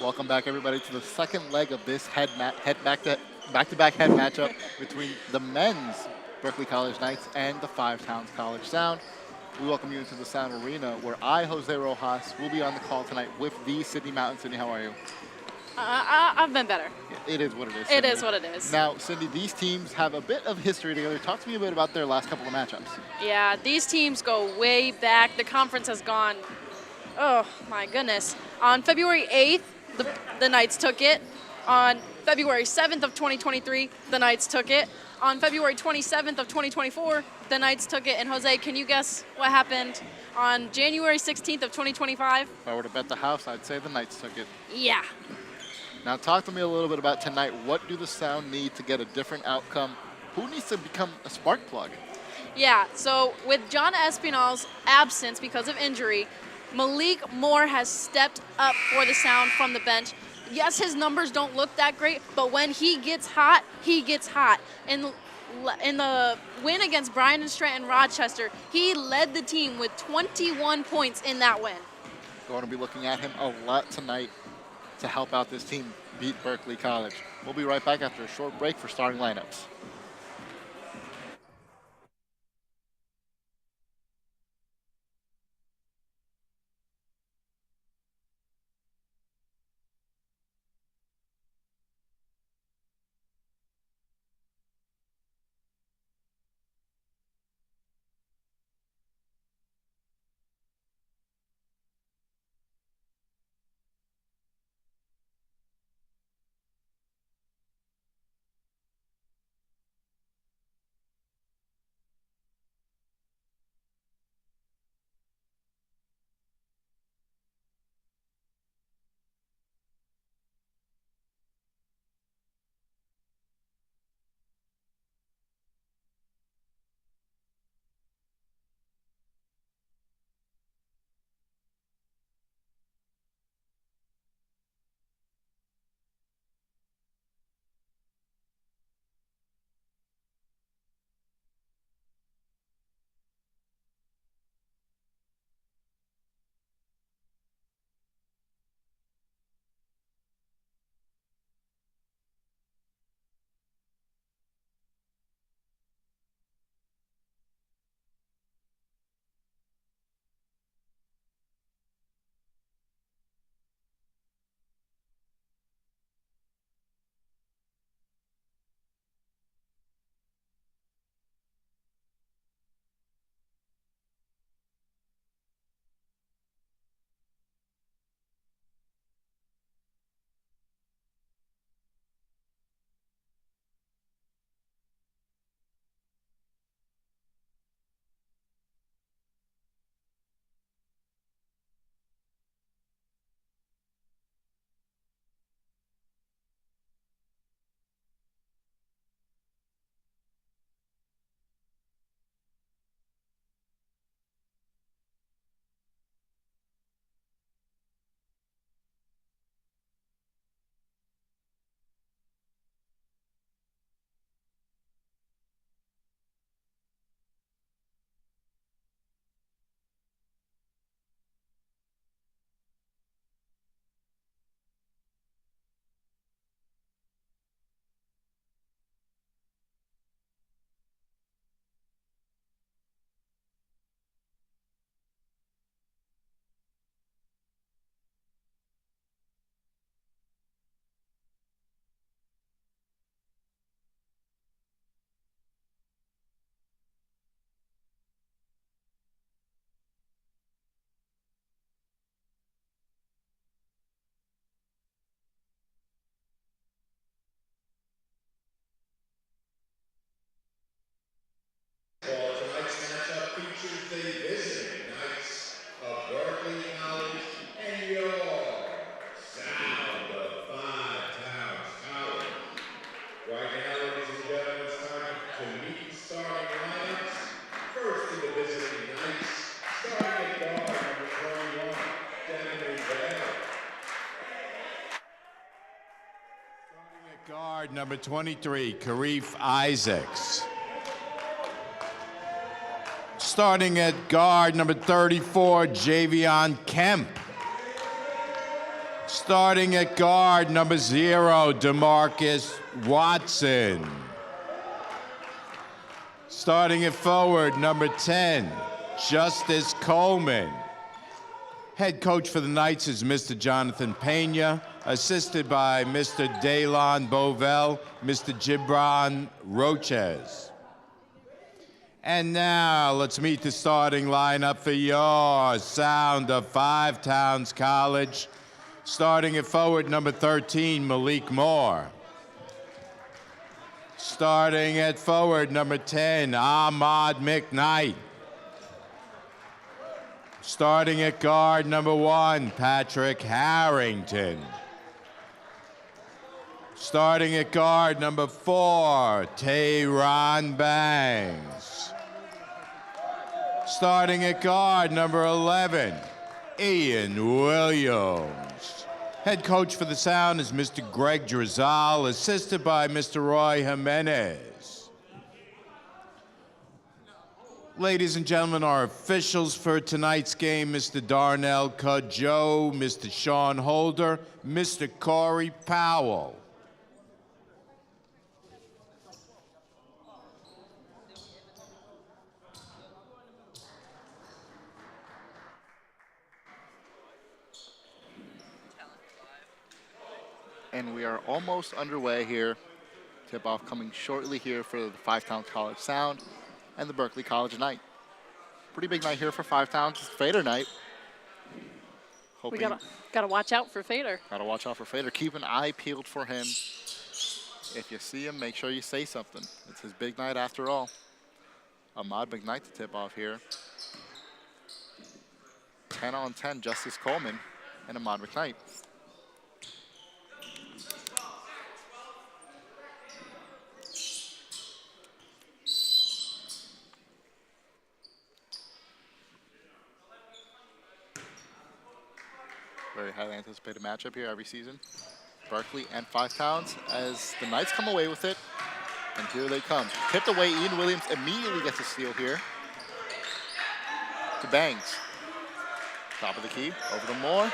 Welcome back, everybody, to the second leg of this back-to-back head matchup between the men's Berkeley College Knights and the Five Towns College Sound. We welcome you into the Sound Arena, where I, Jose Rojas, will be on the call tonight with the Sydney Mountain. Sydney, how are you? I've been better. It is what it is. It Sydney. is what it is. Now, Cindy, these teams have a bit of history together. Talk to me a bit about their last couple of matchups. Yeah, these teams go way back. The conference has gone, oh my goodness. On February 8th, the Knights took it. On February 7th of 2023, the Knights took it. On February 27th of 2024, the Knights took it. And Jose, can you guess what happened on January 16th of 2025? If I were to bet the house, I'd say the Knights took it. Yeah. Now talk to me a little bit about tonight. What do the Sound need to get a different outcome? Who needs to become a spark plug? Yeah, so with John Espinal's absence because of injury, Malik Moore has stepped up for the Sound from the bench. Yes, his numbers don't look that great, but when he gets hot, he gets hot. In the win against Bryan and Stratton Rochester, he led the team with 21 points in that win. Going to be looking at him a lot tonight to help out this team beat Berkeley College. We'll be right back after a short break for starting lineups. Well, tonight's matchup features the visiting Knights of Berkeley College and your Sound of Five Towns College. Right now, ladies and gentlemen, it's time to meet the starting lineups. First to the visiting Knights, starting at guard number 21, Devin Rivera. Starting at guard number 23, Karif Isaacs. Starting at guard number 34, Javion Kemp. Starting at guard, number 0, DeMarcus Watson. Starting at forward, number 10, Justice Coleman. Head coach for the Knights is Mr. Jonathan Pena, assisted by Mr. Daylon Bovell, Mr. Gibran Roches. And now let's meet the starting lineup for your Sound of Five Towns College. Starting at forward, number 13, Malik Moore. Starting at forward, number 10, Ahmad McKnight. Starting at guard, number 1, Patrick Harrington. Starting at guard, number 4, Tayron Bangs. Starting at guard, number 11, Ian Williams. Head coach for the Sound is Mr. Greg Drizal, assisted by Mr. Roy Jimenez. Ladies and gentlemen, our officials for tonight's game, Mr. Darnell Cudjoe, Mr. Sean Holder, Mr. Corey Powell. And we are almost underway here. Tip-off coming shortly here for the Five Towns College Sound and the Berkeley College Night. Pretty big night here for Five Towns. It's Fader night. We gotta watch out for Fader. Gotta watch out for Fader. Keep an eye peeled for him. If you see him, make sure you say something. It's his big night after all. Ahmad McKnight to tip off here. 10 on 10, Justice Coleman and Ahmad McKnight. Very highly anticipated matchup here every season. Berkeley and Five Towns as the Knights come away with it. And here they come. Tipped away, Ian Williams immediately gets a steal here. To Bangs. Top of the key, over to Moore.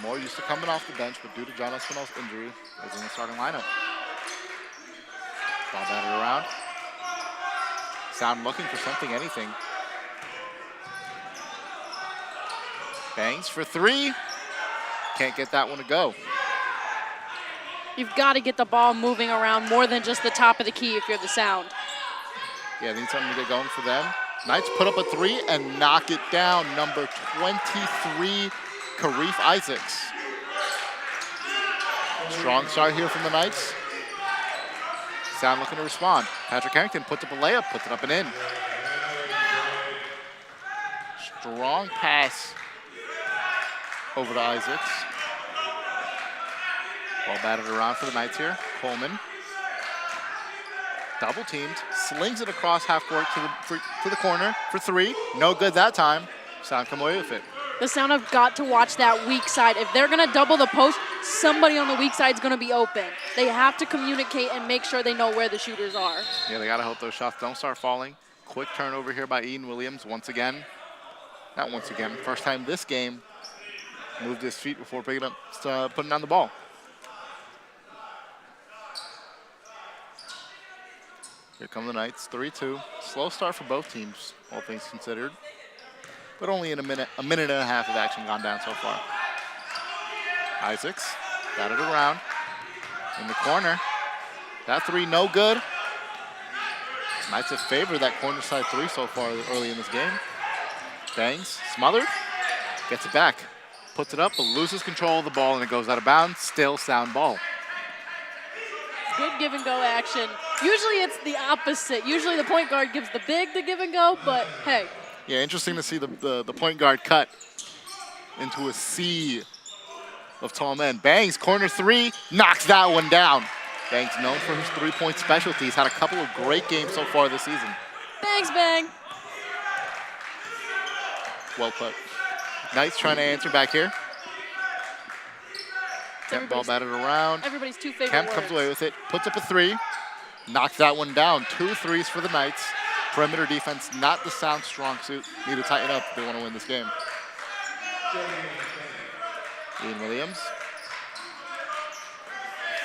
Moore used to coming off the bench, but due to John Espinal's injury, is in the starting lineup. Ball batted around. Sound looking for something, anything. Bangs for 3. Can't get that one to go. You've got to get the ball moving around more than just the top of the key if you're the Sound. Yeah, they need something to get going for them. Knights put up a 3 and knock it down. Number 23, Karif Isaacs. Strong start here from the Knights. Sound looking to respond. Patrick Harrington puts up a layup, puts it up and in. Strong pass over to Isaacs. Ball batted around for the Knights here. Coleman. Double teamed, slings it across half court to the corner for 3. No good that time. Sound come away with it. The Sound have got to watch that weak side. If they're going to double the post, somebody on the weak side is going to be open. They have to communicate and make sure they know where the shooters are. Yeah, they got to hope those shots don't start falling. Quick turnover here by Ian Williams once again. Not once again, first time this game. Moved his feet before picking up, putting down the ball. Here come the Knights, 3-2. Slow start for both teams, all things considered. But only in a minute and a half of action gone down so far. Isaacs, batted around. In the corner. That 3, no good. Knights have favored that corner side 3 so far early in this game. Bangs, smothered, gets it back. Puts it up, but loses control of the ball, and it goes out of bounds. Still Sound ball. Good give and go action. Usually it's the opposite. Usually the point guard gives the big the give and go, but hey. Yeah, interesting to see the point guard cut into a sea of tall men. Bangs, corner 3, knocks that one down. Bangs, known for his 3-point specialties, had a couple of great games so far this season. Bangs, bang. Well put. Knights trying to answer back here. Kemp ball batted around. Everybody's two favorite Kemp words. comes away with it, puts up a 3, knocks that one down. 2 threes for the Knights. Perimeter defense, not the Sound strong suit. Need to tighten up if they want to win this game. Ian Williams.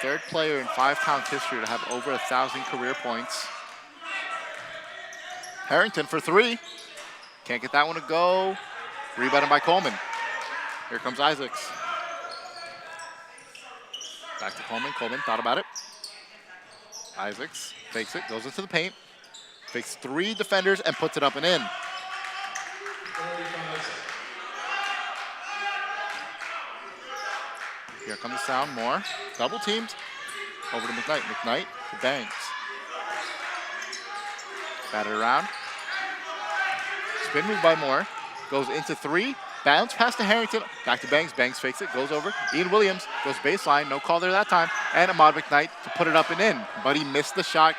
Third player in 5-Towns history to have over 1,000 career points. Harrington for three. Can't get that one to go. Rebounded by Coleman. Here comes Isaacs. Back to Coleman. Coleman thought about it. Isaacs fakes it, goes into the paint. Fakes three defenders and puts it up and in. Here comes the sound, more. Double teamed. Over to McKnight. McKnight to Banks. Batted around. Spin move by Moore. Goes into three. Bounce pass to Harrington. Back to Banks. Banks fakes it. Goes over. Ian Williams goes baseline. No call there that time. And Ahmad McKnight to put it up and in. But he missed the shot.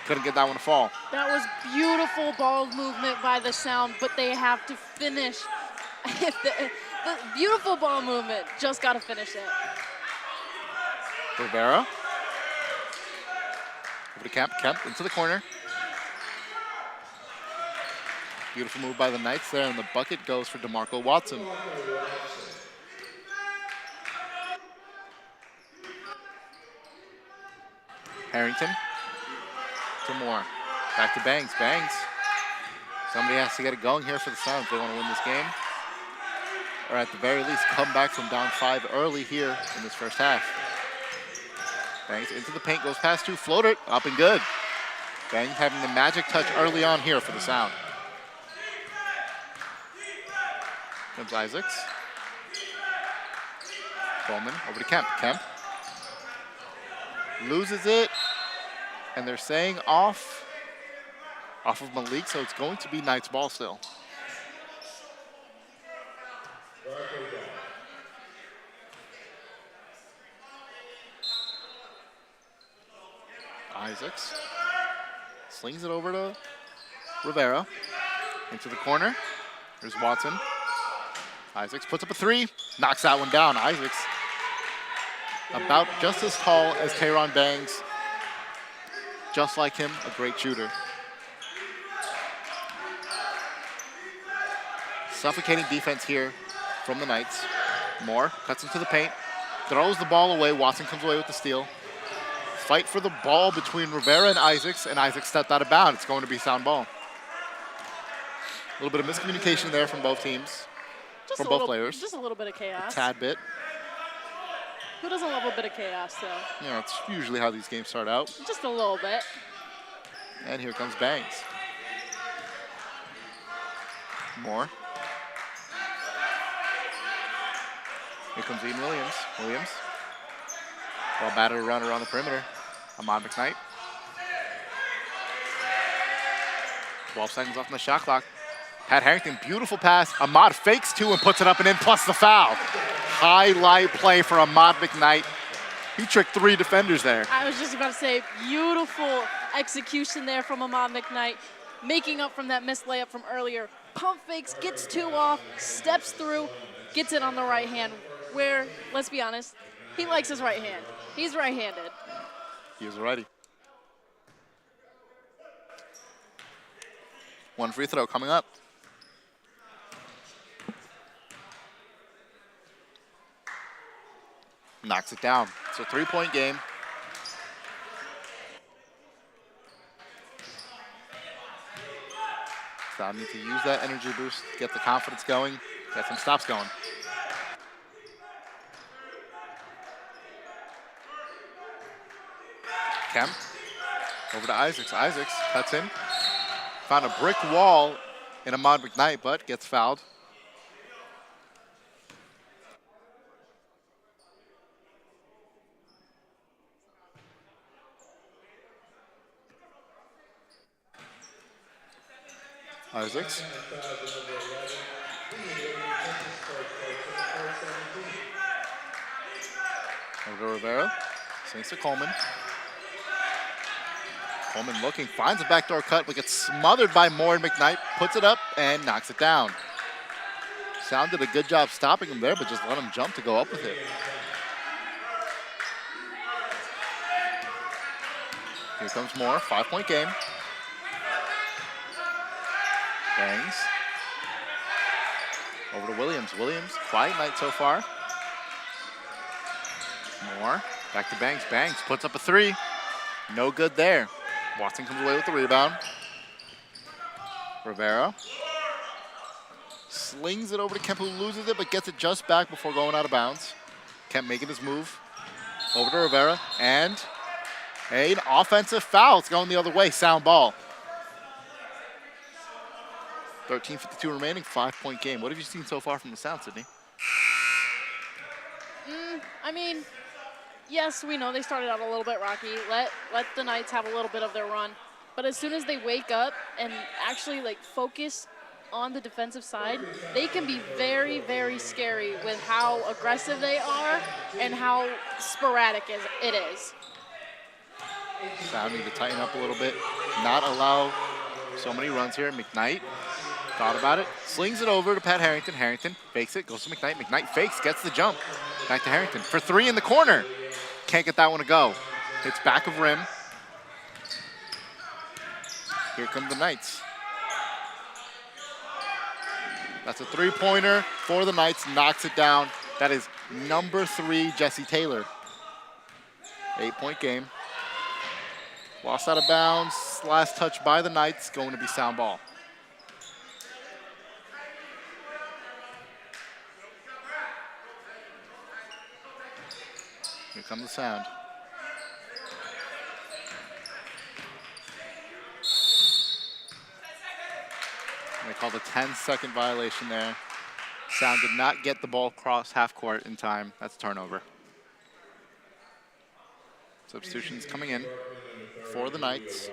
Couldn't get that one to fall. That was beautiful ball movement by the Sound, but they have to finish. the beautiful ball movement. Just got to finish it. Rivera. Over to Kemp. Kemp into the corner. Beautiful move by the Knights there, and the bucket goes for DeMarco Watson. Harrington to Moore. Back to Banks. Banks. Somebody has to get it going here for the Suns if they want to win this game. Or at the very least, come back from down 5 early here in this first half. Banks into the paint, goes past two, floater, up and good. Banks having the magic touch early on here for the Sound. Comes Isaacs. Coleman over to Kemp. Kemp loses it, and they're saying off of Malik, so it's going to be Knights ball still. Isaacs slings it over to Rivera. Into the corner. There's Watson. Isaacs puts up a three. Knocks that one down. Isaacs about just as tall as Tayron Bangs. Just like him, a great shooter. Suffocating defense here from the Knights. Moore cuts into the paint. Throws the ball away. Watson comes away with the steal. Fight for the ball between Rivera and Isaacs stepped out of bounds. It's going to be sound ball. A little bit of miscommunication there from both teams, from both players. Just a little bit of chaos. A tad bit. Who doesn't love a bit of chaos, though? You know, it's usually how these games start out. Just a little bit. And here comes Banks. Moore. Here comes Ian Williams. Williams. Ball batted around the perimeter. Ahmad McKnight. 12 seconds left on the shot clock. Pat Harrington, beautiful pass. Ahmad fakes two and puts it up and in, plus the foul. Highlight play for Ahmad McKnight. He tricked three defenders there. I was just about to say, beautiful execution there from Ahmad McKnight, making up from that missed layup from earlier. Pump fakes, gets two off, steps through, gets it on the right hand, where, let's be honest, he likes his right hand. He's right-handed. He is righty. One free throw coming up. Knocks it down. It's a three-point game. So I need to use that energy boost, get the confidence going, get some stops going. Kemp over to Isaacs. Isaacs cuts in. Found a brick wall in Ahmad McKnight, but gets fouled. Isaacs. Over to Rivera. Swings to Coleman. Coleman looking, finds a backdoor cut, but gets smothered by Moore and McKnight, puts it up and knocks it down. Sound did a good job stopping him there, but just let him jump to go up with it. Here comes Moore, 5-point game. Bangs. Over to Williams. Williams, quiet night so far. Moore, back to Banks. Banks puts up a three. No good there. Watson comes away with the rebound. Rivera slings it over to Kemp, who loses it, but gets it just back before going out of bounds. Kemp making his move over to Rivera, and an offensive foul. It's going the other way, sound ball. 13:52 remaining, 5-point game. What have you seen so far from the Sound, Sydney? I mean, yes, we know they started out a little bit rocky. Let the Knights have a little bit of their run. But as soon as they wake up and actually focus on the defensive side, they can be very, very scary with how aggressive they are and how sporadic it is. Sound need to tighten up a little bit, not allow so many runs here. McKnight thought about it, slings it over to Pat Harrington. Harrington fakes it, goes to McKnight. McKnight fakes, gets the jump. Back to Harrington for three in the corner. Can't get that one to go. Hits back of rim. Here come the Knights. That's a three-pointer for the Knights, knocks it down. That is number 3, Jesse Taylor. 8-point game. Lost out of bounds, last touch by the Knights, going to be sound ball. Here comes the Sound. They called a 10-second violation there. Sound did not get the ball across half court in time. That's a turnover. Substitutions coming in for the Knights.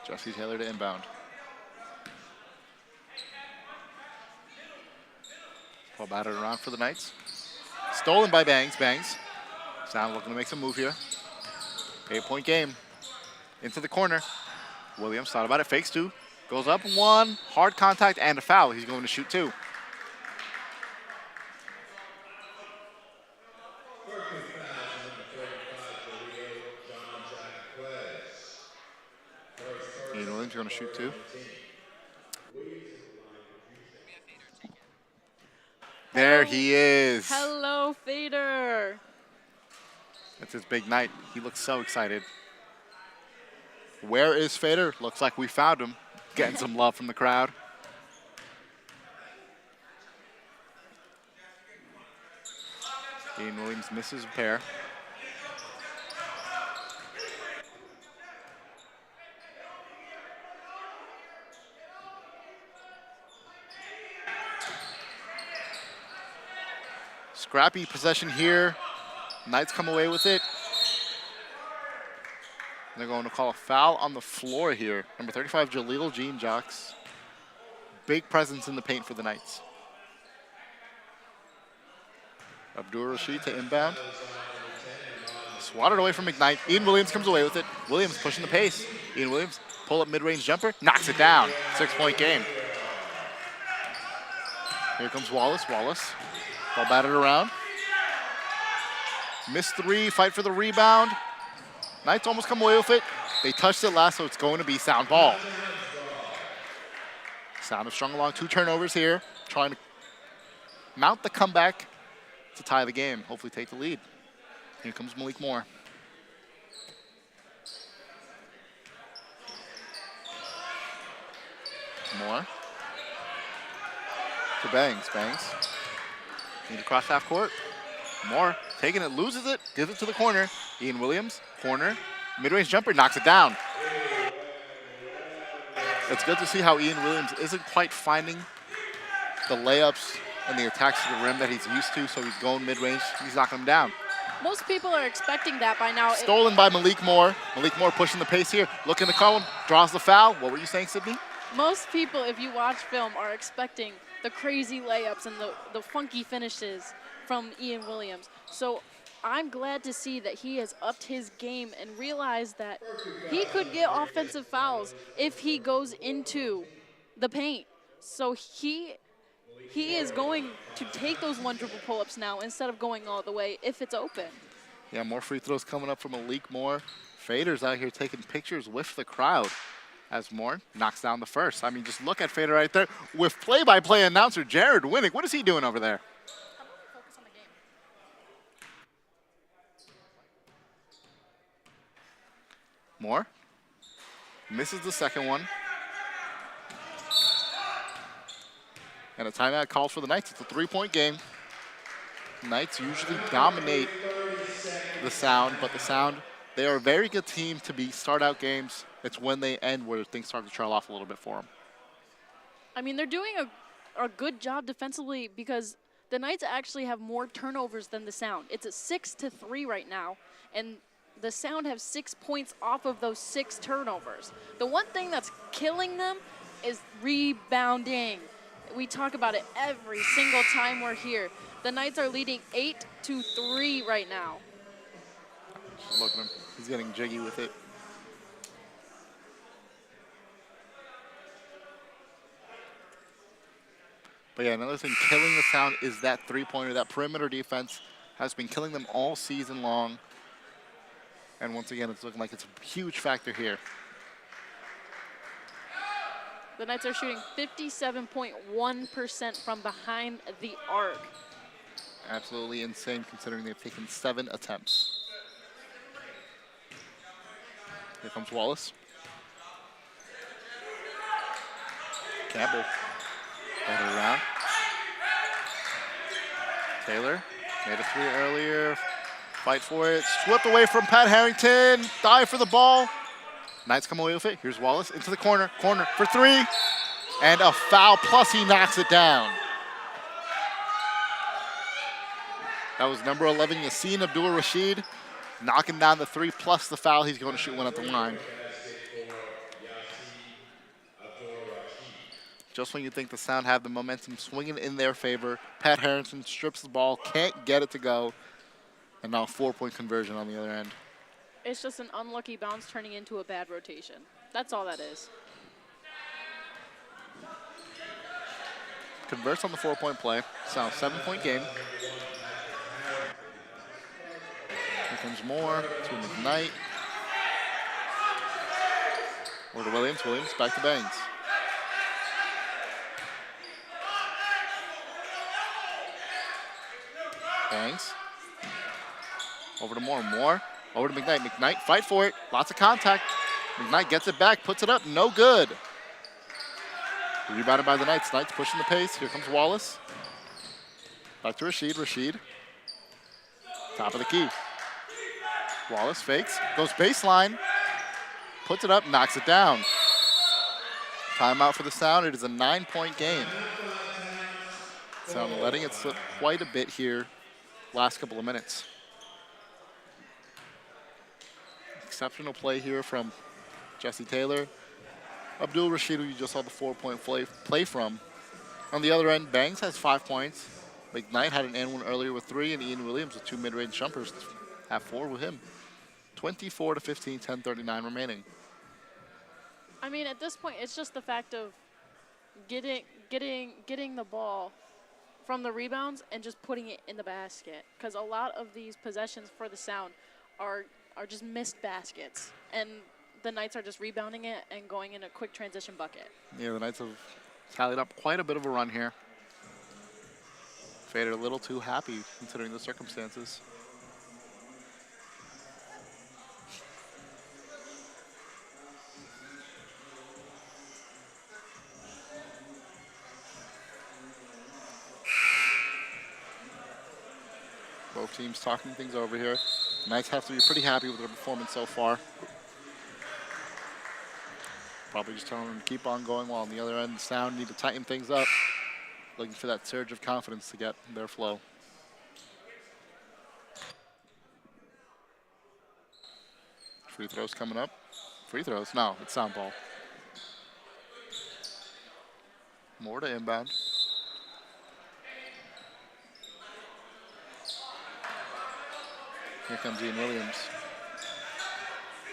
Jesse Taylor to inbound. Ball battered around for the Knights. Stolen by Bangs. Bangs. Sound looking to make some move here. 8-point game. Into the corner. Williams thought about it. Fakes two. Goes up one. Hard contact and a foul. He's going to shoot two. Ian Williams going to shoot two. There he is. Hello, Fader. That's his big night. He looks so excited. Where is Fader? Looks like we found him. Getting some love from the crowd. Ian Williams misses a pair. Scrappy possession here. Knights come away with it. They're going to call a foul on the floor here. Number 35, Jaleel Jean Jocks. Big presence in the paint for the Knights. Abdur Rashid to inbound. Swatted away from McKnight. Ian Williams comes away with it. Williams pushing the pace. Ian Williams, pull up mid-range jumper, knocks it down. 6-point game. Here comes Wallace. Wallace, ball batted around. Missed three, fight for the rebound. Knights almost come away with it. They touched it last, so it's going to be sound ball. Sound have strung along 2 turnovers here, trying to mount the comeback to tie the game, hopefully take the lead. Here comes Malik Moore. Moore. To Bangs. Bangs. Need to cross half court. Moore taking it, loses it, gives it to the corner. Ian Williams, corner, mid-range jumper, knocks it down. It's good to see how Ian Williams isn't quite finding the layups and the attacks to the rim that he's used to, so he's going mid-range. He's knocking them down. Most people are expecting that by now. Stolen by Malik Moore. Malik Moore pushing the pace here, looking to call him, draws the foul. What were you saying, Sydney? Most people, if you watch film, are expecting the crazy layups and the funky finishes from Ian Williams. So I'm glad to see that he has upped his game and realized that he could get offensive fouls if he goes into the paint. So he is going to take those one dribble pull-ups now instead of going all the way if it's open. Yeah, more free throws coming up from Malik Moore. Fader's out here taking pictures with the crowd. as Moore knocks down the first. I mean, just look at Fader right there with play-by-play announcer Jared Winnick. What is he doing over there? Moore misses the second one. And a timeout called for the Knights. It's a 3-point game. Knights usually dominate the Sound, but the Sound, they are a very good team to start out games. It's when they end where things start to trail off a little bit for them. I mean, they're doing a good job defensively because the Knights actually have more turnovers than the Sound. It's a 6-3 right now, and the Sound have 6 points off of those 6 turnovers. The one thing that's killing them is rebounding. We talk about it every single time we're here. The Knights are leading 8-3 right now. Look at him. He's getting jiggy with it. But yeah, another thing killing the Sound is that three-pointer. That perimeter defense has been killing them all season long. And once again, it's looking like it's a huge factor here. The Knights are shooting 57.1% from behind the arc. Absolutely insane considering they've taken 7 attempts. Here comes Wallace. Campbell. Got it around. Taylor made a 3 earlier. Fight for it. Swept away from Pat Harrington. Dive for the ball. Knights come away with it. Here's Wallace into the corner. Corner for 3. And a foul, plus he knocks it down. That was number 11, Yassine Abdul-Rashid, knocking down the 3 plus the foul. He's going to shoot one at the line. Just when you think the Sound have the momentum swinging in their favor, Pat Harrington strips the ball, can't get it to go, and now a 4-point conversion on the other end. It's just an unlucky bounce turning into a bad rotation. That's all that is. Converts on the 4-point play. Sound 7-point game. Here comes Moore to McKnight. Or to Williams. Williams back to Bangs. Bangs. Over to Moore. Moore. Over to McKnight. McKnight, fight for it. Lots of contact. McKnight gets it back, puts it up. No good. Rebounded by the Knights. Knights pushing the pace. Here comes Wallace. Back to Rashid. Rashid. Top of the key. Wallace fakes. Goes baseline. Puts it up. Knocks it down. Timeout for the Sound. It is a 9-point game. Sound letting it slip quite a bit here last couple of minutes. Exceptional play here from Jesse Taylor. Abdul-Rashid, who you just saw the 4-point play from. On the other end, Bangs has 5 points. McKnight had an and one earlier with 3, and Ian Williams with 2 mid-range jumpers. Have 4 with him. 24-15, 10:39 remaining. I mean, at this point, it's just the fact of getting the ball from the rebounds and just putting it in the basket. Because a lot of these possessions for the Sound are just missed baskets. And the Knights are just rebounding it and going in a quick transition bucket. Yeah, the Knights have tallied up quite a bit of a run here. Fader a little too happy considering the circumstances. Both teams talking things over here. Knights have to be pretty happy with their performance so far. Probably just telling them to keep on going, while on the other end, the Sound need to tighten things up. Looking for that surge of confidence to get their flow. Free throws coming up. Free throws? No, it's Sound ball. More to inbound. Here comes Ian Williams.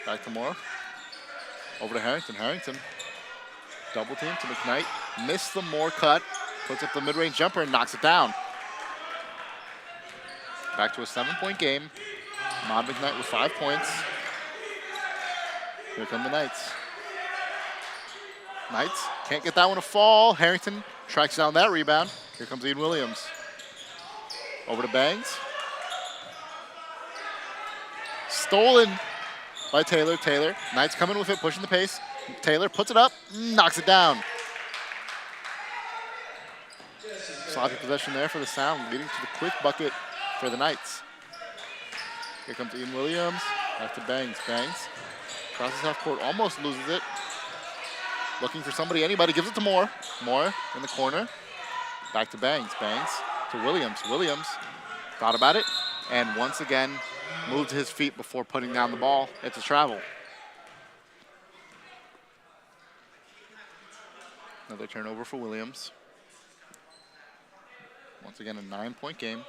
Back to Moore. Over to Harrington. Harrington. Double team to McKnight. Missed the Moore cut. Puts up the mid-range jumper and knocks it down. Back to a 7-point game. Mod McKnight with 5 points. Here come the Knights. Knights can't get that one to fall. Harrington tracks down that rebound. Here comes Ian Williams. Over to Bangs. Stolen by Taylor. Taylor. Knights coming with it, pushing the pace. Taylor puts it up, knocks it down. Sloppy possession there for the Sound, leading to the quick bucket for the Knights. Here comes Ian Williams. Back to Bangs. Bangs crosses half court, almost loses it. Looking for somebody, anybody, gives it to Moore. Moore in the corner. Back to Bangs. Bangs to Williams. Williams thought about it and once again moved his feet before putting down the ball. It's a travel. Another turnover for Williams. Once again, a 9-point game.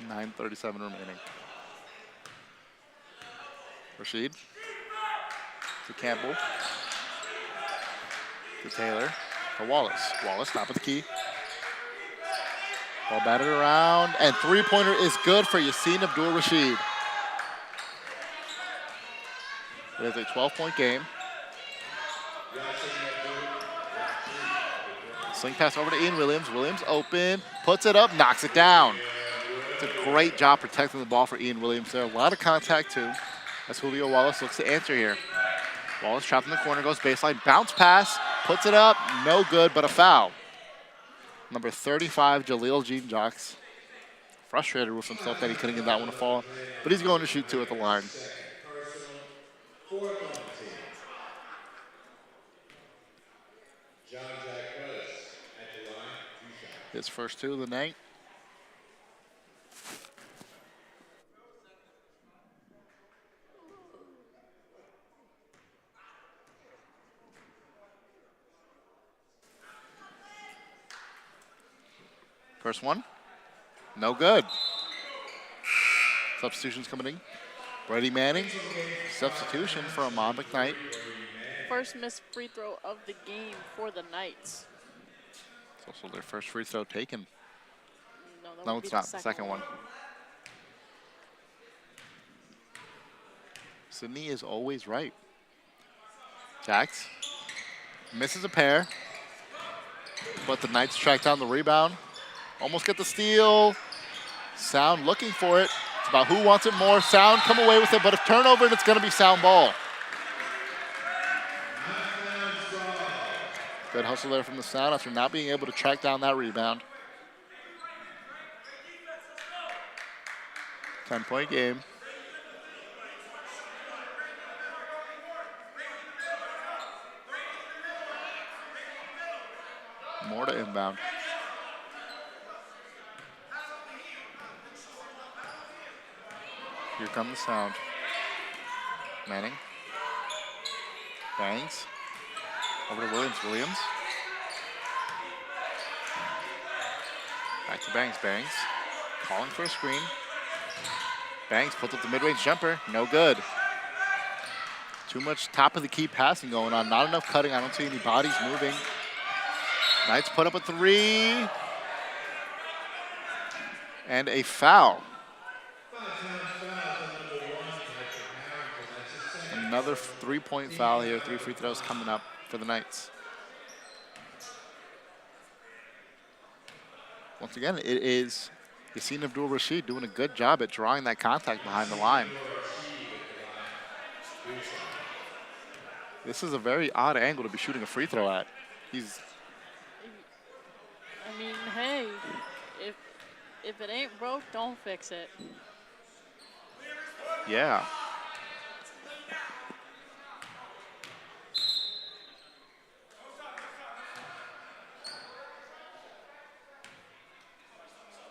.9:37 remaining. Rashid to Campbell. To Taylor. To Wallace. Wallace, top of the key. Ball batted around, and three-pointer is good for Yassine Abdul-Rashid. It is a 12-point game. Sling pass over to Ian Williams. Williams open, puts it up, knocks it down. It's a great job protecting the ball for Ian Williams there. A lot of contact, too, as Julio Wallace looks to answer here. Wallace trapped in the corner, goes baseline, bounce pass, puts it up, no good, but a foul. Number 35, Jaleel Jean-Jacques. Frustrated with himself that he couldn't get that one to fall, but he's going to shoot two at the line. His first two of the night. First one, no good. Substitutions coming in. Brady Manning, substitution for Ahmad McKnight. First missed free throw of the game for the Knights. It's also their first free throw taken. No, it's not. The second one. Sydney is always right. Jax misses a pair, but the Knights track down the rebound. Almost get the steal. Sound looking for it. It's about who wants it more. Sound come away with it, but a turnover, and it's going to be Sound ball. Good hustle there from the Sound after not being able to track down that rebound. 10-point game. More to inbound. Here comes the Sound. Manning. Bangs. Over to Williams. Williams. Back to Bangs. Bangs. Calling for a screen. Bangs puts up the mid-range jumper. No good. Too much top of the key passing going on. Not enough cutting. I don't see any bodies moving. Knights put up a three. And a foul. Another three-point foul here. 3 free throws coming up for the Knights. Once again, it is Yassine Abdul-Rashid doing a good job at drawing that contact behind the line. This is a very odd angle to be shooting a free throw at. I mean, hey, if it ain't broke, don't fix it. Yeah.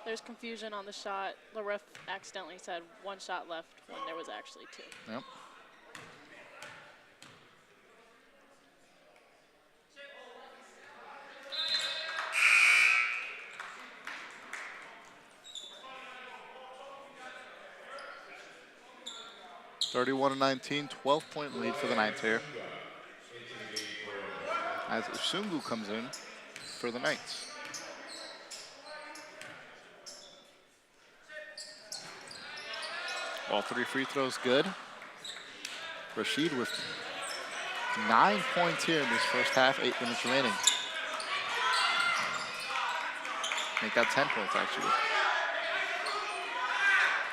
There's confusion on the shot. The ref accidentally said 1 shot left when there was actually 2. Yep. (31-19), 12-point lead for the Knights here. As Usungu comes in for the Knights. All 3 free throws good. Rashid with 9 points here in this first half, 8 minutes remaining. Make that 10 points, actually.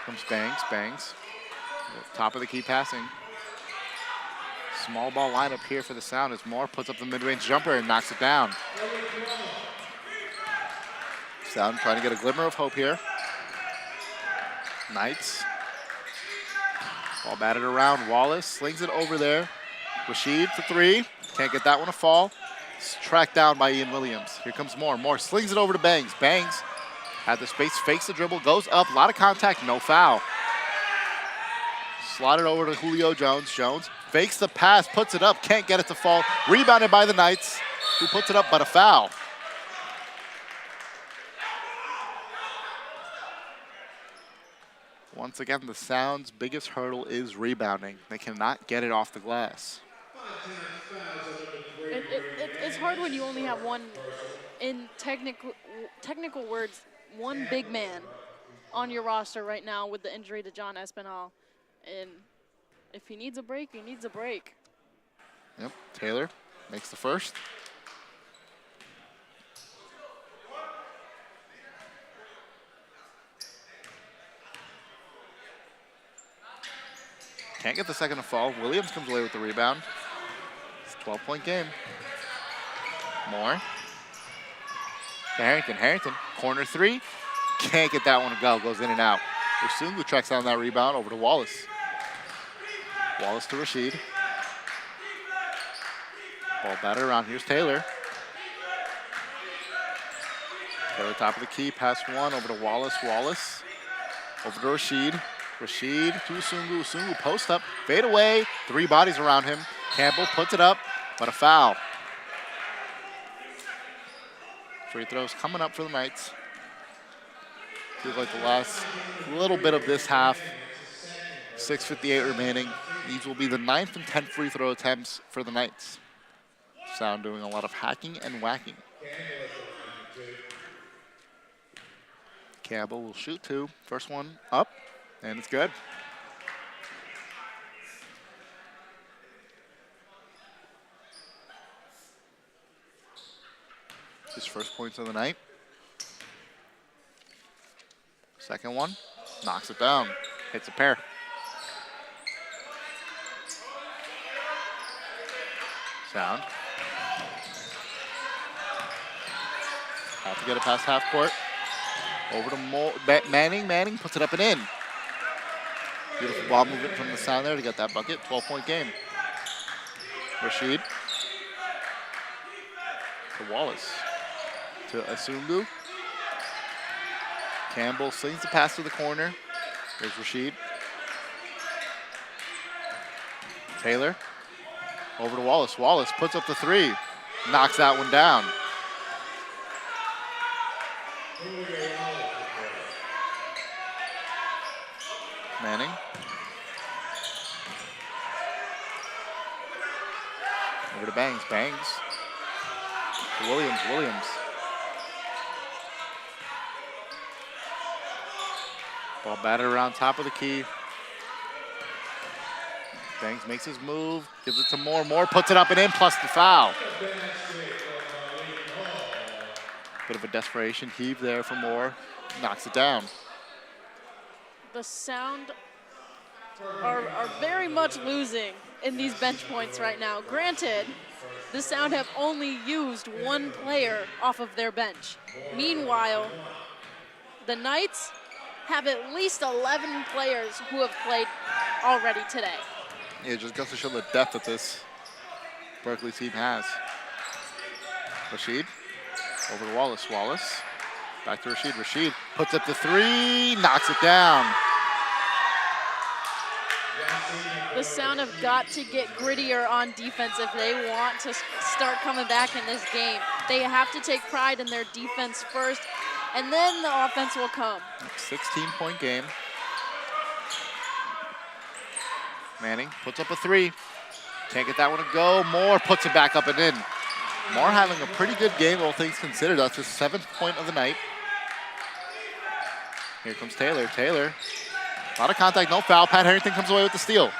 Comes Bangs. Top of the key passing. Small ball lineup here for the Sound as Moore puts up the mid-range jumper and knocks it down. Sound trying to get a glimmer of hope here. Knights. Ball batted around. Wallace slings it over there. Rashid for 3. Can't get that one to fall. It's tracked down by Ian Williams. Here comes Moore. Moore slings it over to Bangs. Bangs at the space, fakes the dribble, goes up. A lot of contact, no foul. Slotted over to Julio Jones. Jones fakes the pass, puts it up, can't get it to fall. Rebounded by the Knights, who puts it up, but a foul. Once again, the Sound's biggest hurdle is rebounding. They cannot get it off the glass. It's hard when you only have one, in technical words, one big man on your roster right now with the injury to John Espinal. And if he needs a break, he needs a break. Yep, Taylor makes the first. Can't get the second to fall. Williams comes away with the rebound. It's a 12-point game. Moore. To Harrington. Harrington, corner 3. Can't get that one to go. Goes in and out. Usungu tracks down that rebound over to Wallace. Wallace to Rashid. Ball batted around. Here's Taylor. Taylor top of the key. Pass 1 over to Wallace. Wallace over to Rashid. Rashid to Usungu. Usungu post up. Fade away. 3 bodies around him. Campbell puts it up, but a foul. Free throws coming up for the Knights. Feels like the last little bit of this half. 6:58 remaining. These will be the 9th and 10th free throw attempts for the Knights. Sound doing a lot of hacking and whacking. Campbell will shoot 2. First one up, and it's good. His first points of the night. Second one, knocks it down, hits a pair. Sound. Have to get it past half court. Over to Manning. Manning puts it up and in. Beautiful ball movement from the Sound there to get that bucket. 12-point game. Rashid. To Wallace. To Usungu. Campbell slings the pass to the corner. There's Rashid. Taylor. Over to Wallace. Wallace puts up the 3. Knocks that one down. Manning. Over to Bangs. Bangs. To Williams. Williams. Ball batted around top of the key. Bangs makes his move, gives it to Moore. Moore puts it up and in, plus the foul. Bit of a desperation heave there for Moore. Knocks it down. The Sound are very much losing in these bench points right now. Granted, the Sound have only used 1 player off of their bench. Meanwhile, the Knights have at least 11 players who have played already today. Yeah, it just goes to show the depth that this Berkley team has. Rashid over to Wallace. Wallace back to Rashid. Rashid puts up the 3, knocks it down. The Sound have got to get grittier on defense if they want to start coming back in this game. They have to take pride in their defense first, and then the offense will come. 16-point game. Manning puts up a 3. Can't get that one to go. Moore puts it back up and in. Moore having a pretty good game, all things considered. That's his 7th point of the night. Here comes Taylor. Taylor A lot of contact, no foul. Pat Harrington comes away with the steal.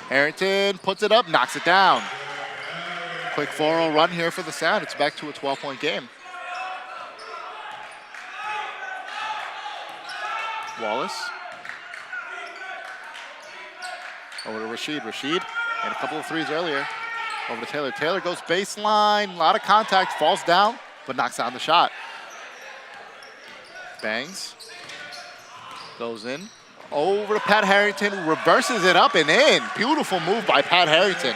Harrington puts it up, knocks it down. Quick 4-0 run here for the Sound. It's back to a 12-point game. Wallace. Over to Rashid. Rashid made a couple of threes earlier. Over to Taylor. Taylor goes baseline. A lot of contact. Falls down, but knocks down the shot. Bangs. Goes in. Over to Pat Harrington. Reverses it up and in. Beautiful move by Pat Harrington.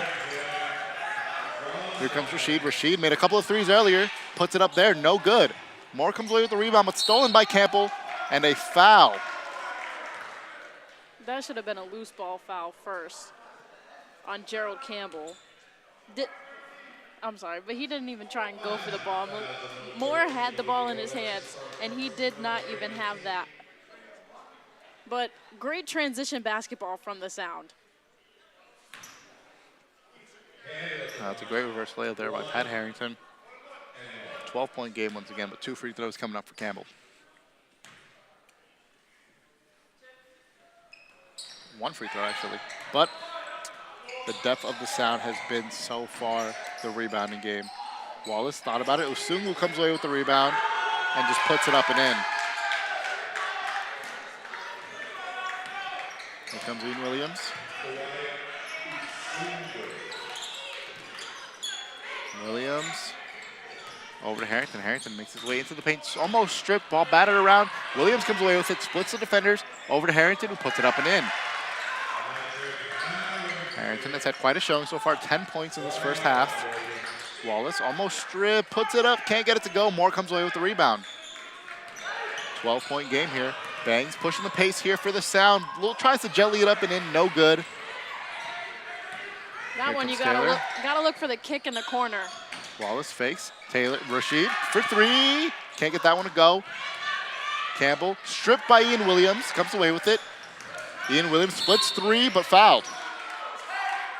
Here comes Rashid. Rashid made a couple of threes earlier. Puts it up there. No good. Moore comes away with the rebound, but stolen by Campbell. And a foul. That should have been a loose ball foul first on Gerald Campbell. I'm sorry, but he didn't even try and go for the ball. Moore had the ball in his hands, and he did not even have that. But great transition basketball from the Sound. That's a great reverse layup there by Pat Harrington. 12-point game once again, but 2 free throws coming up for Campbell. 1 free throw, actually. But the depth of the Sound has been so far the rebounding game. Wallace thought about it. Usungu comes away with the rebound and just puts it up and in. Here comes Ian Williams. Williams over to Harrington. Harrington makes his way into the paint. Almost stripped, ball batted around. Williams comes away with it, splits the defenders. Over to Harrington, who puts it up and in. Harrington has had quite a showing so far, 10 points in this first half. Wallace almost stripped, puts it up, can't get it to go. Moore comes away with the rebound. 12-point game here. Bangs pushing the pace here for the Sound. Little tries to jelly it up and in, no good. That one you gotta look for the kick in the corner. Wallace fakes. Taylor, Rashid for 3. Can't get that one to go. Campbell stripped by Ian Williams, comes away with it. Ian Williams splits 3, but fouled.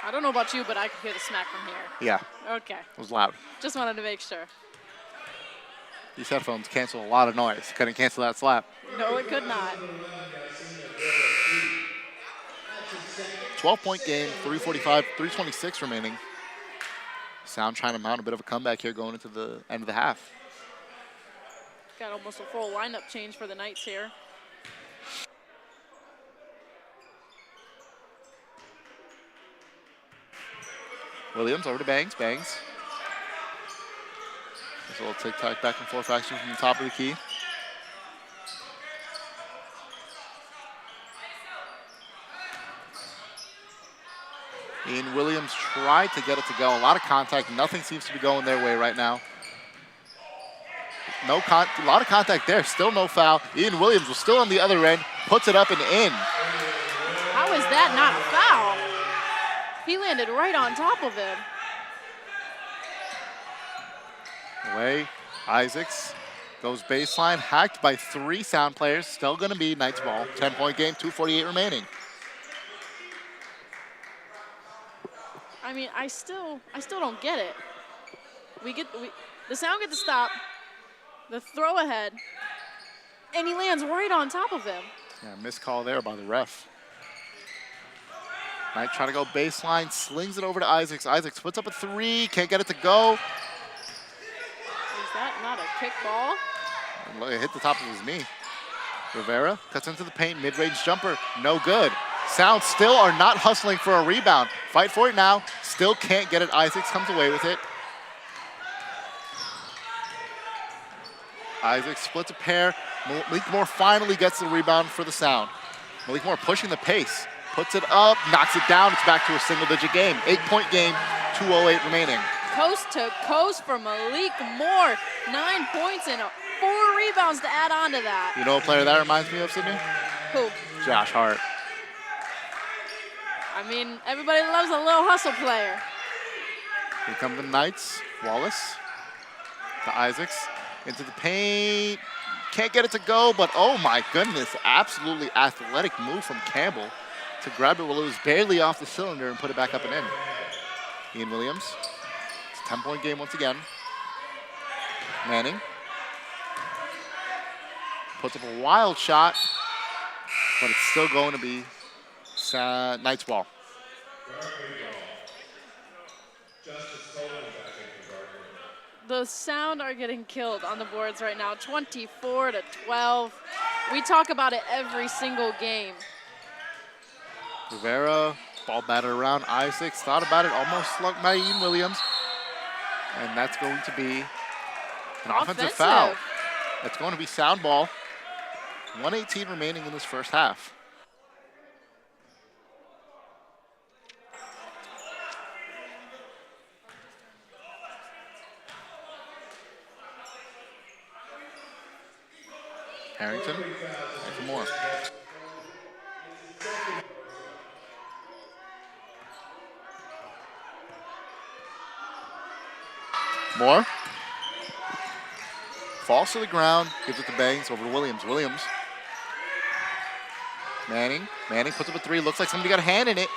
I don't know about you, but I can hear the smack from here. Yeah. Okay. It was loud. Just wanted to make sure. These headphones cancel a lot of noise. Couldn't cancel that slap. No, it could not. 12-point game, 3:45, 3:26 remaining. Sound trying to mount a bit of a comeback here going into the end of the half. Got almost a full lineup change for the Knights here. Williams over to Bangs. Bangs. There's a little tic-tac back and forth action from the top of the key. Ian Williams tried to get it to go. A lot of contact. Nothing seems to be going their way right now. A lot of contact there. Still no foul. Ian Williams was still on the other end. Puts it up and in. How is that not a foul? He landed right on top of him. Away. Isaacs goes baseline. Hacked by 3 Sound players. Still going to be Knights ball. 10-point game. 2:48 remaining. I mean, I still don't get it. The Sound get to stop, the throw ahead, and he lands right on top of him. Yeah, missed call there by the ref. Knight trying to go baseline, slings it over to Isaacs. Isaacs puts up a 3, can't get it to go. Is that not a kick ball? It hit the top of his knee. Rivera cuts into the paint, mid-range jumper, no good. Sound still are not hustling for a rebound. Fight for it now, still can't get it. Isaacs comes away with it. Isaacs splits a pair. Malik Moore finally gets the rebound for the Sound. Malik Moore pushing the pace. Puts it up, knocks it down. It's back to a single-digit game. 8-point game, 2:08 remaining. Coast to coast for Malik Moore. 9 points and 4 rebounds to add on to that. You know what player that reminds me of, Sydney? Who? Josh Hart. I mean, everybody loves a little hustle player. Here come the Knights. Wallace to Isaacs. Into the paint. Can't get it to go, but oh my goodness. Absolutely athletic move from Campbell to grab it while it was barely off the cylinder and put it back up and in. Ian Williams. It's a 10-point game once again. Manning puts up a wild shot. but it's still going to be Knights ball. Berkley ball. Justice Coleman back in for Berkley. The Sound are getting killed on the boards right now, 24-12. We talk about it every single game. Rivera, ball batted around. Isaacs thought about it, almost slugged by Ian Williams. And that's going to be an offensive foul. That's going to be sound ball. 1:18 remaining in this first half. Harrington, and for more. Moore. Falls to the ground, gives it to Bangs, over to Williams. Williams. Manning. Manning puts up a three. Looks like somebody got a hand in it.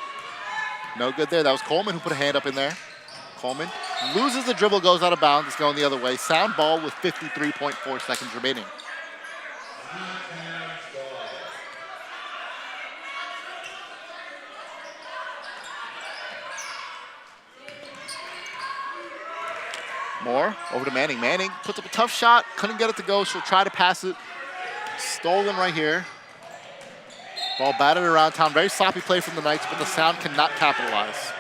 No good there. That was Coleman who put a hand up in there. Coleman loses the dribble, goes out of bounds. It's going the other way. Sound ball with 53.4 seconds remaining. Moore over to Manning. Manning puts up a tough shot, couldn't get it to go. She'll try to pass it. Stolen right here. Ball batted around town. Very sloppy play from the Knights, but the Sound cannot capitalize.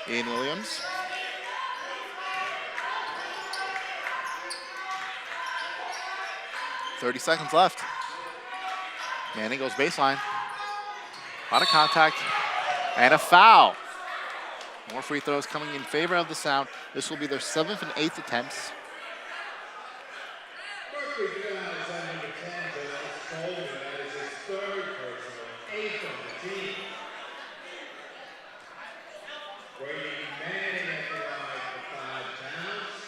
Ian Williams. .30 seconds left. Manning goes baseline. A lot of contact. And a foul. More free throws coming in favor of the Sound. This will be their 7th and 8th attempts. Berkley fouls on number 10, Justice Coleman. That is his third personal, 8th on the team. Brady Manning at the line for 5 towns.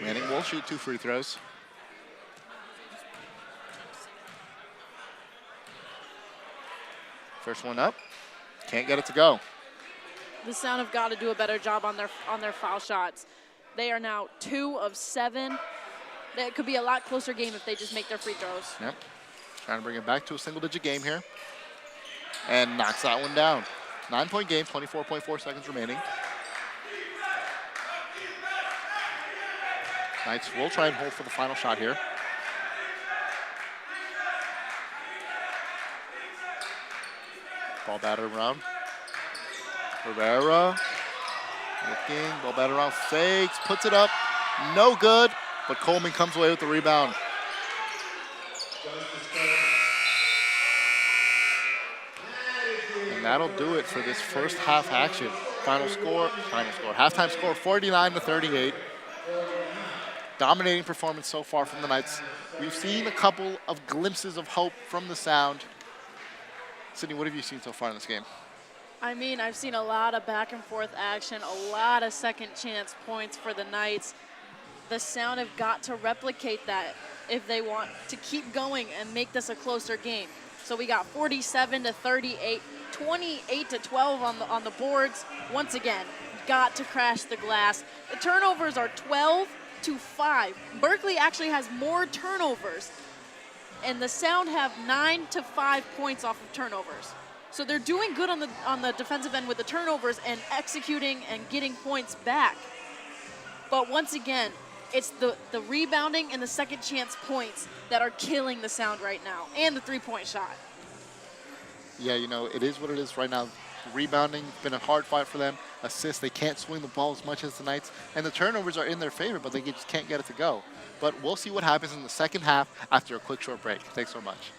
Manning will shoot 2 free throws. First one up. Can't get it to go. The Sound have got to do a better job on their foul shots. They are now 2 of 7. That could be a lot closer game if they just make their free throws. Yep. Trying to bring it back to a single-digit game here. And knocks that one down. 9-point game, 24.4 seconds remaining. Knights will try and hold for the final shot here. Ball batted around. Rivera looking, ball batted around, fakes, puts it up, no good, but Coleman comes away with the rebound. And that'll do it for this first half action. Halftime score 49-38. Dominating performance so far from the Knights. We've seen a couple of glimpses of hope from the Sound. Sydney, what have you seen so far in this game? I mean, I've seen a lot of back and forth action, a lot of second chance points for the Knights. The Sound have got to replicate that if they want to keep going and make this a closer game. So we got 47-38, 28-12 on the boards. Once again, got to crash the glass. The turnovers are 12-5. Berkley actually has more turnovers, and the Sound have 9 to 5 points off of turnovers. So they're doing good on the defensive end with the turnovers and executing and getting points back. But once again, it's the rebounding and the second chance points that are killing the Sound right now, and the three-point shot. Yeah, you know, it is what it is right now. Rebounding, been a hard fight for them. Assists, they can't swing the ball as much as the Knights. And the turnovers are in their favor, but they just can't get it to go. But we'll see what happens in the second half after a quick short break. Thanks so much.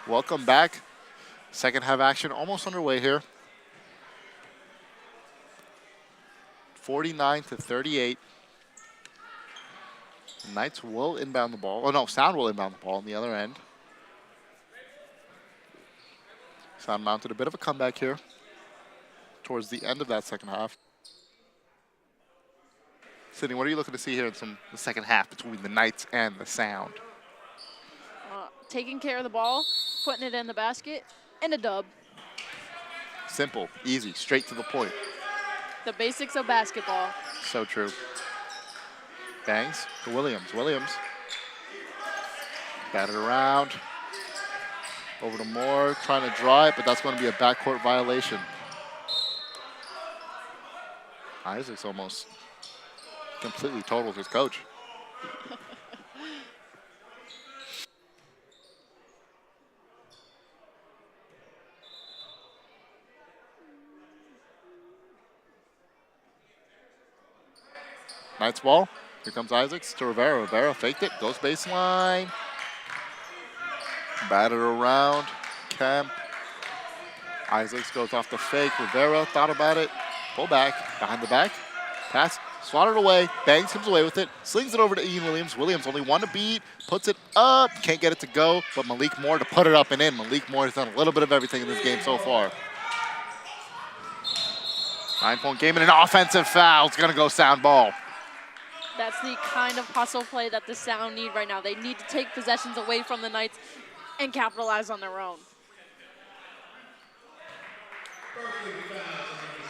Welcome back. Second half action almost underway here. 49-38. Knights will inbound the ball. Oh no, Sound will inbound the ball on the other end. Sound mounted a bit of a comeback here towards the end of that second half. Sydney, what are you looking to see here in the second half between the Knights and the Sound? Taking care of the ball, putting it in the basket, and a dub. Simple, easy, straight to the point. The basics of basketball. So true. Bangs to Williams. Williams. Batted around. Over to Moore, trying to draw it, but that's going to be a backcourt violation. Isaacs almost completely totaled his coach. Knights ball. Here comes Isaacs to Rivera. Rivera faked it, goes baseline. Batted around. Kemp. Isaacs goes off the fake. Rivera thought about it. Pull back. Behind the back. Pass. Swatted away. Bangs comes away with it. Slings it over to Ian Williams. Williams only one to beat. Puts it up. Can't get it to go. But Malik Moore to put it up and in. Malik Moore has done a little bit of everything in this game so far. 9-point game and an offensive foul. It's going to go Sound ball. That's the kind of hustle play that the Sound need right now. They need to take possessions away from the Knights and capitalize on their own.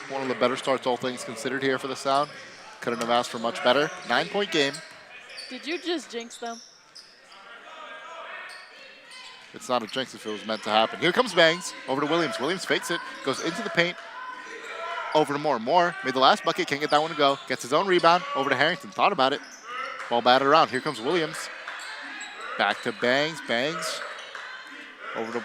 One of the better starts, all things considered, here for the Sound. Couldn't have asked for much better. 9-point game. Did you just jinx them? It's not a jinx if it was meant to happen. Here comes Bangs. Over to Williams. Williams fakes it. Goes into the paint. Over to Moore. Moore made the last bucket. Can't get that one to go. Gets his own rebound. Over to Harrington. Thought about it. Ball batted around. Here comes Williams. Back to Bangs. Bangs. Over to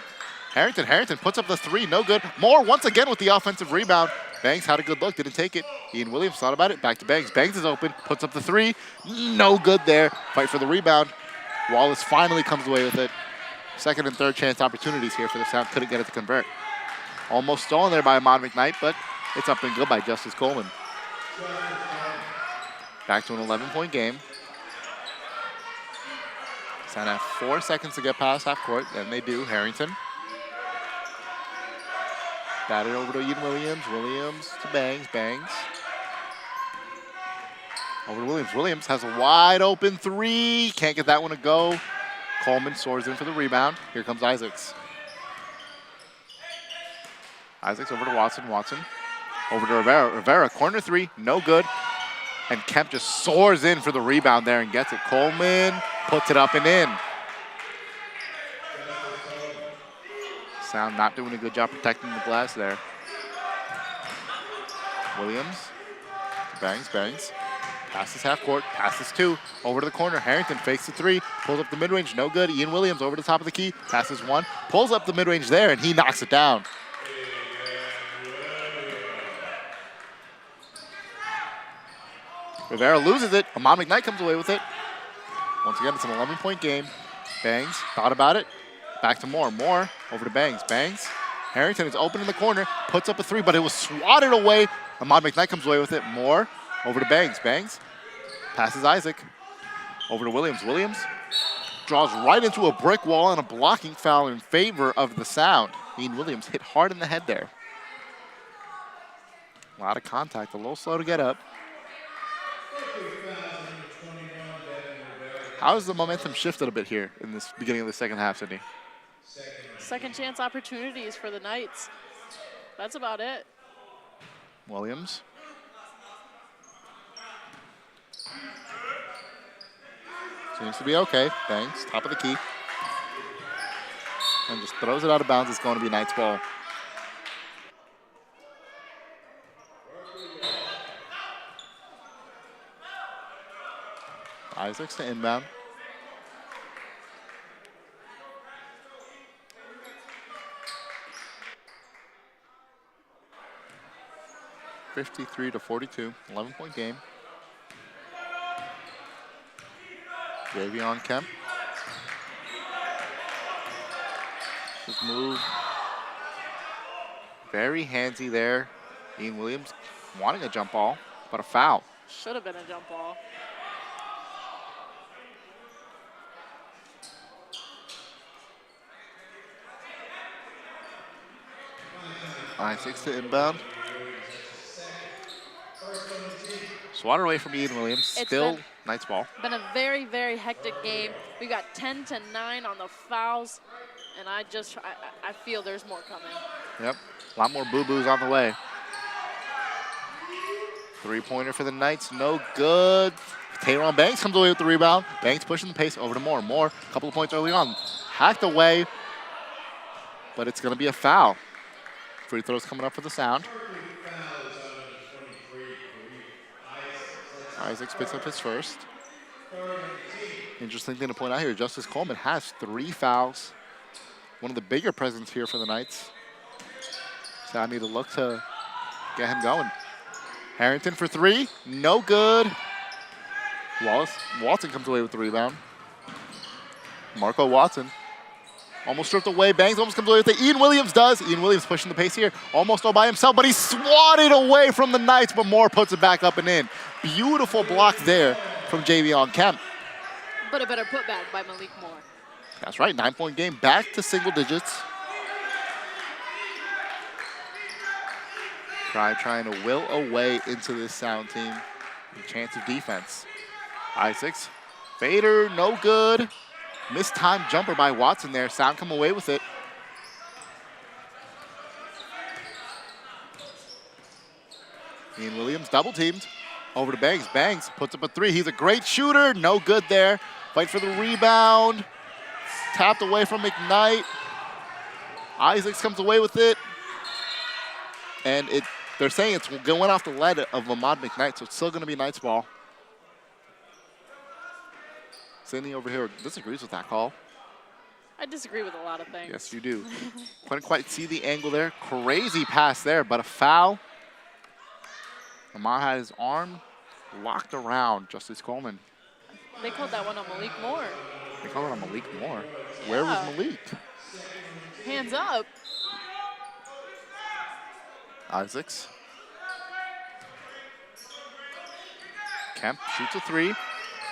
Harrington. Harrington puts up the three. No good. Moore once again with the offensive rebound. Bangs had a good look. Didn't take it. Ian Williams thought about it. Back to Bangs. Bangs is open. Puts up the three. No good there. Fight for the rebound. Wallace finally comes away with it. Second and third chance opportunities here for the Sound. Couldn't get it to convert. Almost stolen there by Ahmad McKnight, but it's up and good by Justice Coleman. Back to an 11-point game. Sound have 4 seconds to get past half court, and they do. Harrington. Batted over to Ian Williams. Williams to Bangs. Bangs. Over to Williams. Williams has a wide open three. Can't get that one to go. Coleman soars in for the rebound. Here comes Isaacs. Isaacs over to Watson. Watson. Over to Rivera. Rivera, corner three, no good. And Kemp just soars in for the rebound there and gets it. Coleman puts it up and in. Sound not doing a good job protecting the glass there. Williams. Bangs, Bangs. Passes half court, passes two. Over to the corner, Harrington fakes the three. Pulls up the mid-range, no good. Ian Williams over the top of the key. Passes one, pulls up the mid-range there, and he knocks it down. Rivera loses it. Ahmad McKnight comes away with it. Once again, it's an 11-point game. Bangs, thought about it. Back to Moore. Moore over to Bangs. Bangs. Harrington is open in the corner, puts up a three, but it was swatted away. Ahmad McKnight comes away with it. Moore over to Bangs. Bangs passes Isaac. Over to Williams. Williams draws right into a brick wall and a blocking foul in favor of the Sound. Ian Williams hit hard in the head there. A lot of contact, a little slow to get up. How has the momentum shifted a bit here in this beginning of the second half, Sydney? Second chance opportunities for the Knights. That's about it. Williams. Seems to be okay. Bangs, top of the key. And just throws it out of bounds. It's going to be Knights ball. Isaacs to inbound. (53-42), 11-point game. Davion Kemp. Just move. Very handsy there. Ian Williams wanting a jump ball, but a foul. Should have been a jump ball. I-6 to inbound. Swatted away from Ian Williams. Still Knights ball. Been a very, very hectic game. We got 10-9 on the fouls, and I feel there's more coming. Yep, a lot more boo-boos on the way. Three-pointer for the Knights, no good. Tayron Banks comes away with the rebound. Banks pushing the pace over to Moore. Moore, a couple of points early on. Hacked away, but it's going to be a foul. Free throws coming up for the Sound. Isaac picks up his first. Interesting thing to point out here, Justice Coleman has 3 fouls. One of the bigger presents here for the Knights. So I need to look to get him going. Harrington for 3, no good. Watson comes away with the rebound. Marco Watson almost stripped away. Bangs almost comes away with it. Ian Williams does. Ian Williams pushing the pace here, almost all by himself, but he's swatted away from the Knights, but Moore puts it back up and in. Beautiful block there from Javion Kemp. But a better putback by Malik Moore. That's right, 9-point game, back to single digits. Trying to will away into this Sound team. A chance of defense. I-6, fader, no good. Missed time jumper by Watson there. Sound come away with it. Ian Williams double teamed. Over to Banks. Banks puts up a 3. He's a great shooter. No good there. Fight for the rebound. Tapped away from McKnight. Isaacs comes away with it. And they're saying it's going off the lead of Lamont McKnight, so it's still going to be Knights ball. Sydney over here disagrees with that call. I disagree with a lot of things. Yes, you do. Couldn't quite see the angle there. Crazy pass there, but a foul. Lamont had his arm locked around Justice Coleman. They called that one on Malik Moore. They called it on Malik Moore. Where was Malik? Hands up. Isaacs. Kemp shoots a 3.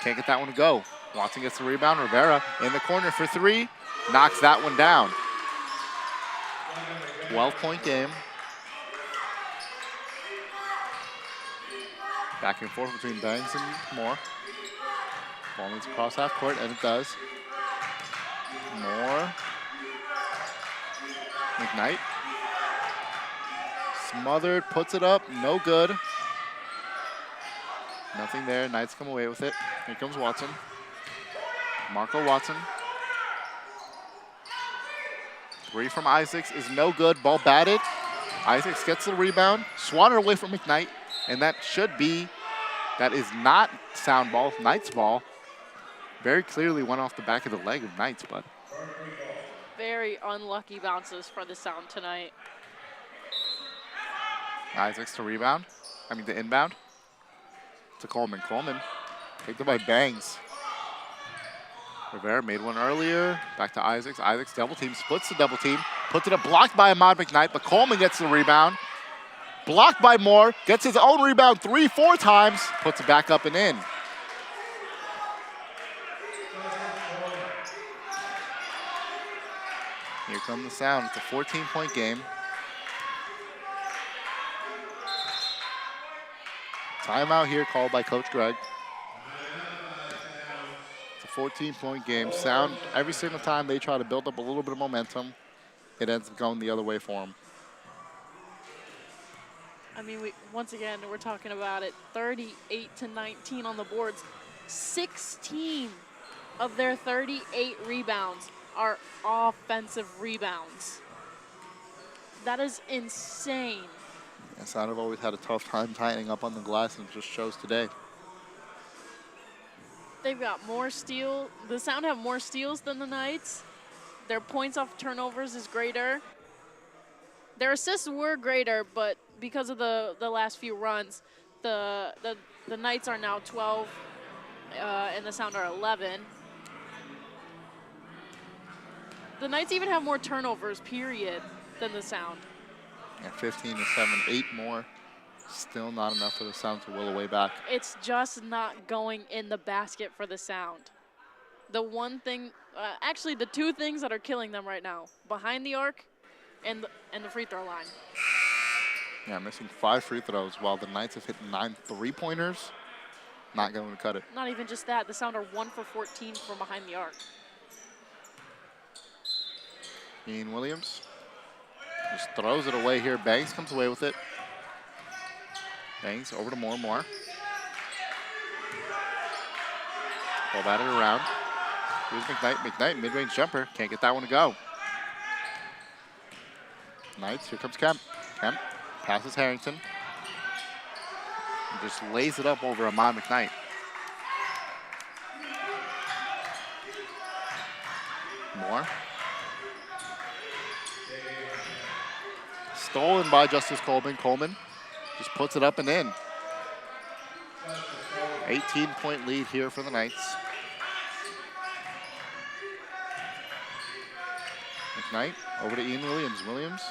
Can't get that one to go. Watson gets the rebound. Rivera in the corner for 3. Knocks that one down. 12-point game. Back and forth between Banks and Moore. Ball needs across half court, and it does. Moore. McKnight. Smothered, puts it up, no good. Nothing there, Knights come away with it. Here comes Watson. Marco Watson. 3 from Isaacs is no good, ball batted. Isaacs gets the rebound, swatted away from McKnight, and that is not Sound ball, Knights ball. Very clearly went off the back of the leg of Knights, but. Very unlucky bounces for the Sound tonight. Isaacs to rebound. The inbound. To Coleman. Coleman picked up by Bangs. Rivera made one earlier. Back to Isaacs. Isaacs double team, splits the double team. Puts it up, blocked by Ahmad McKnight, but Coleman gets the rebound. Blocked by Moore. Gets his own rebound 3-4 times. Puts it back up and in. Here comes the Sound. It's a 14-point game. Timeout here called by Coach Greg. It's a 14-point game. Sound, every single time they try to build up a little bit of momentum, it ends up going the other way for them. Once again, we're talking about it. 38-19 on the boards. 16 of their 38 rebounds are offensive rebounds. That is insane. And Sound have always had a tough time tightening up on the glass, and it just shows today. They've got more steal. The Sound have more steals than the Knights. Their points off turnovers is greater. Their assists were greater, but because of the last few runs, the Knights are now 12, and the Sound are 11. The Knights even have more turnovers, period, than the Sound. Yeah, 15 to 7, 8 more. Still not enough for the Sound to will away back. It's just not going in the basket for the Sound. The one thing, actually the two things that are killing them right now, behind the arc and the free throw line. Yeah, missing 5 free throws while the Knights have hit 9 3-pointers. Not going to cut it. Not even just that, the Sound are 1 for 14 from behind the arc. Ian Williams just throws it away here. Banks comes away with it. Banks over to Moore. Ball batted around. Here's McKnight. McKnight, mid-range jumper. Can't get that one to go. Knights, here comes Kemp. Kemp passes Harrington. And just lays it up over Ahmad McKnight. Moore. Stolen by Justice Coleman. Coleman just puts it up and in. 18-point lead here for the Knights. McKnight over to Ian Williams. Williams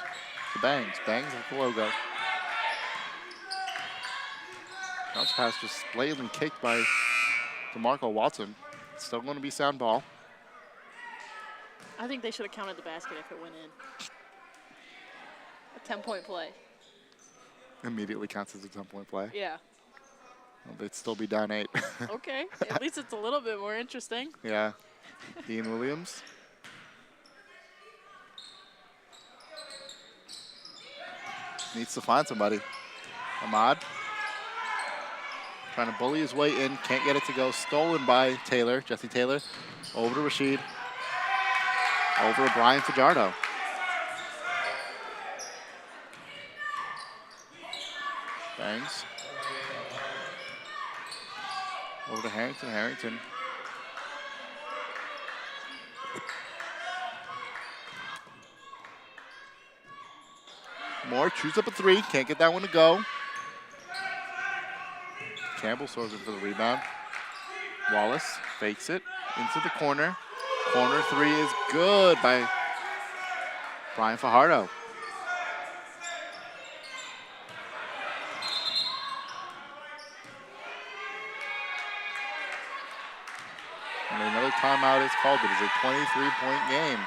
to Bangs. Bangs with the logo. Bounce pass just blatantly kicked by DeMarco Watson. Still going to be Sound ball. I think they should have counted the basket if it went in. A 10-point play. Immediately counts as a 10-point play. Yeah. Well, they'd still be down 8. Okay. At least it's a little bit more interesting. Yeah. Ian Williams. Needs to find somebody. Ahmad. Trying to bully his way in. Can't get it to go. Stolen by Taylor. Jesse Taylor. Over to Rashid. Over to Brian Fajardo. Bangs. Over to Harrington. Harrington. Moore chews up a 3. Can't get that one to go. Campbell throws it for the rebound. Wallace fakes it into the corner. Corner 3 is good by Brian Fajardo. And another timeout is called. It is a 23-point game.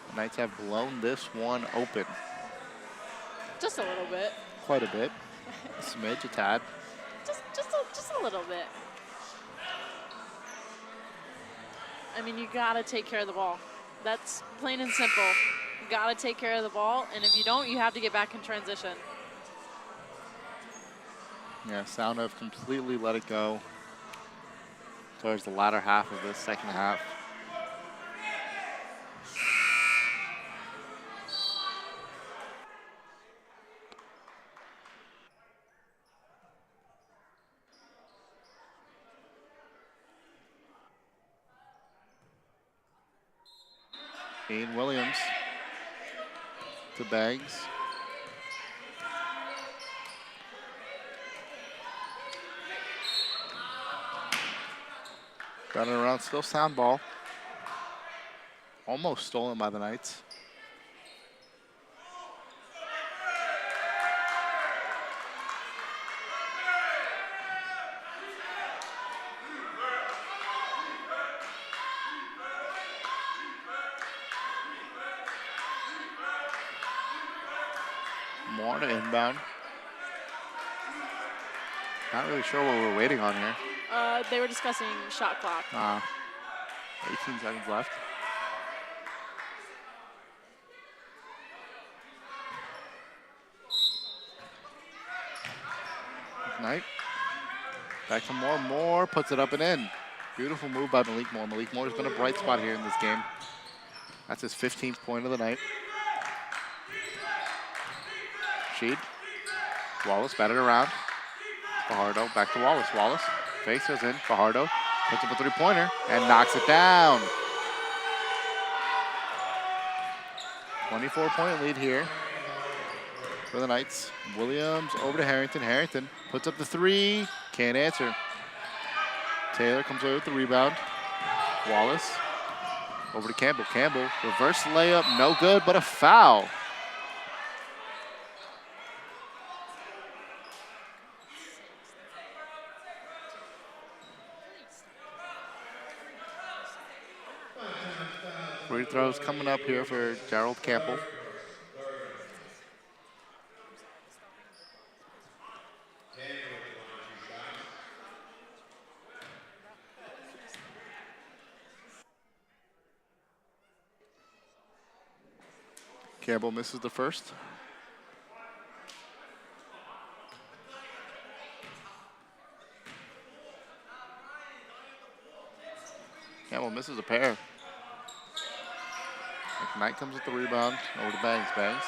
The Knights have blown this one open. Just a little bit. Quite a bit. A smidge, a tad. Just a little bit. I mean, you gotta take care of the ball. That's plain and simple. You gotta take care of the ball, and if you don't, you have to get back in transition. Yeah, Sound have completely let it go towards the latter half of this second half. Ian Williams to Bangs. Running around, still Sound ball. Almost stolen by the Knights. More to inbound. Not really sure what we're waiting on here. They were discussing shot clock. 18 seconds left. Knight. Back to Moore. Moore puts it up and in. Beautiful move by Malik Moore. Malik Moore has been a bright spot here in this game. That's his 15th point of the night. Sheed. Wallace batted around. Fajardo back to Wallace. Wallace face goes in. Fajardo puts up a 3-pointer and knocks it down. 24-point lead here for the Knights. Williams over to Harrington. Harrington puts up the 3. Can't answer. Taylor comes away with the rebound. Wallace over to Campbell. Campbell, reverse layup, no good, but a foul. Free throws coming up here for Gerald Campbell. Campbell misses the first. Campbell misses a pair. McKnight comes with the rebound. Over to Banks. Banks.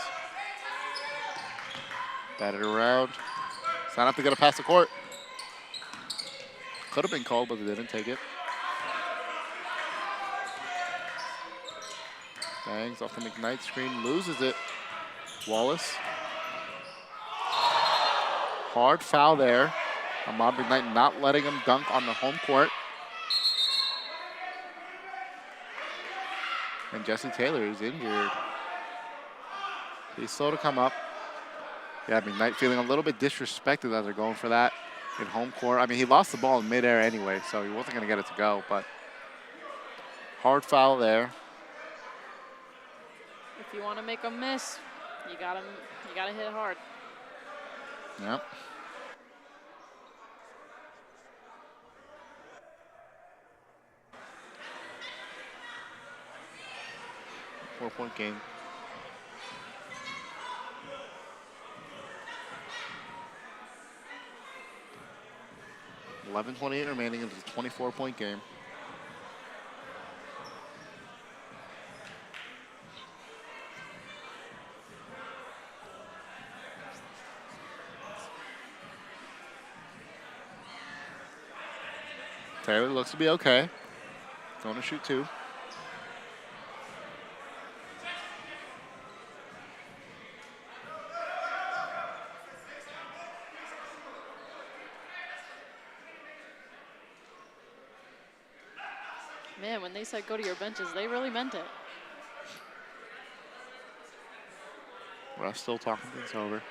Batted around. Sign up to get a pass the court. Could have been called, but they didn't take it. Bangs off the McKnight screen, loses it. Wallace. Hard foul there. Ahmad McKnight not letting him dunk on the home court. And Jesse Taylor is injured. He's slow to come up. Yeah, McKnight feeling a little bit disrespected as they're going for that in home court. I mean, he lost the ball in midair anyway, so he wasn't going to get it to go, but hard foul there. If you want to make a miss, you gotta hit it hard. Yep. Four-point game. .28 remaining into the 24-point game. Taylor looks to be okay. Going to shoot two. Man, when they said go to your benches, they really meant it. Russ still talking things over.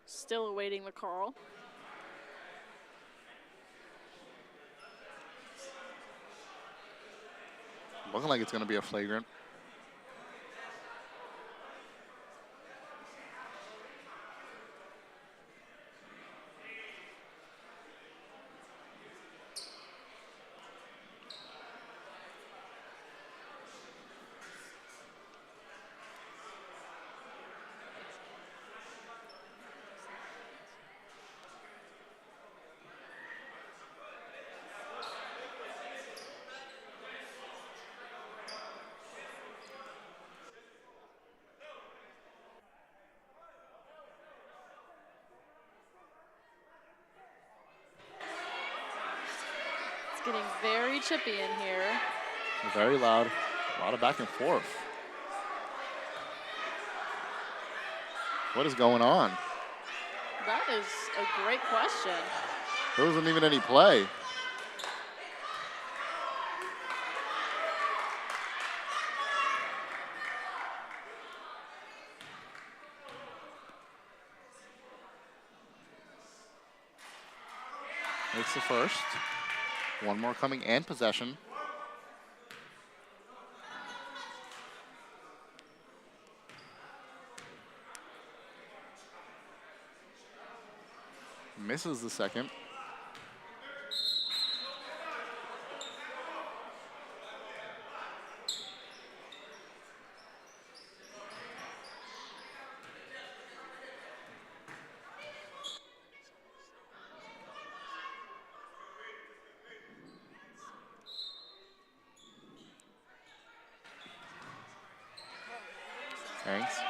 Still awaiting the call. Looking like it's going to be a flagrant. It's getting very chippy in here. Very loud. A lot of back and forth. What is going on? That is a great question. There wasn't even any play. Makes the first. One more coming and possession. Misses the second. Thanks.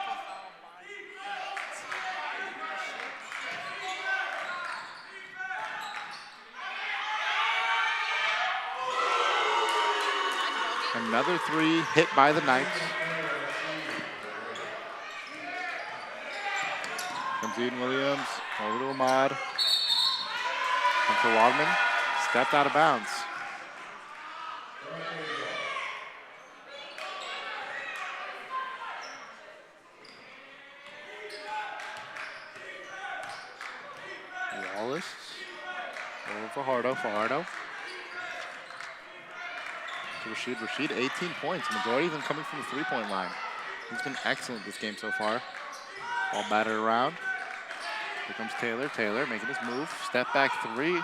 Another three hit by the Knights. Comes Eden Williams, over to Ahmad. Comes to Waldman, stepped out of bounds. Wallace, over Fajardo, Fajardo. To Rashid, Rashid 18 points, majority of them coming from the three-point line. He's been excellent this game so far. All battered around. Here comes Taylor, Taylor making his move. Step back three,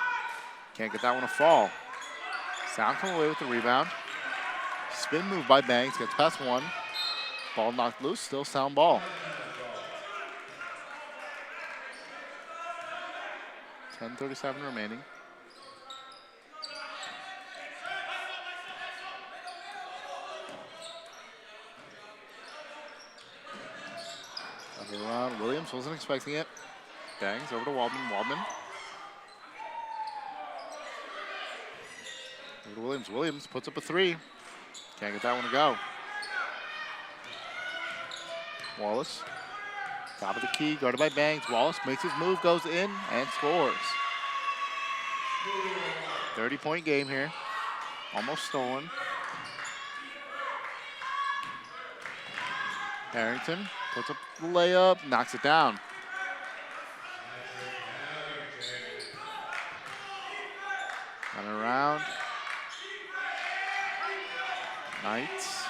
can't get that one to fall. Sound come away with the rebound. Spin move by Banks, gets past one. Ball knocked loose, still Sound ball. 10:37 remaining. Other around, Williams wasn't expecting it. Bangs over to Waldman, Waldman. Over to Williams, Williams puts up a three. Can't get that one to go. Wallace, top of the key, guarded by Bangs. Wallace makes his move, goes in, and scores. 30-point game here. Almost stolen. Harrington puts up the layup, knocks it down. Running around. Knights.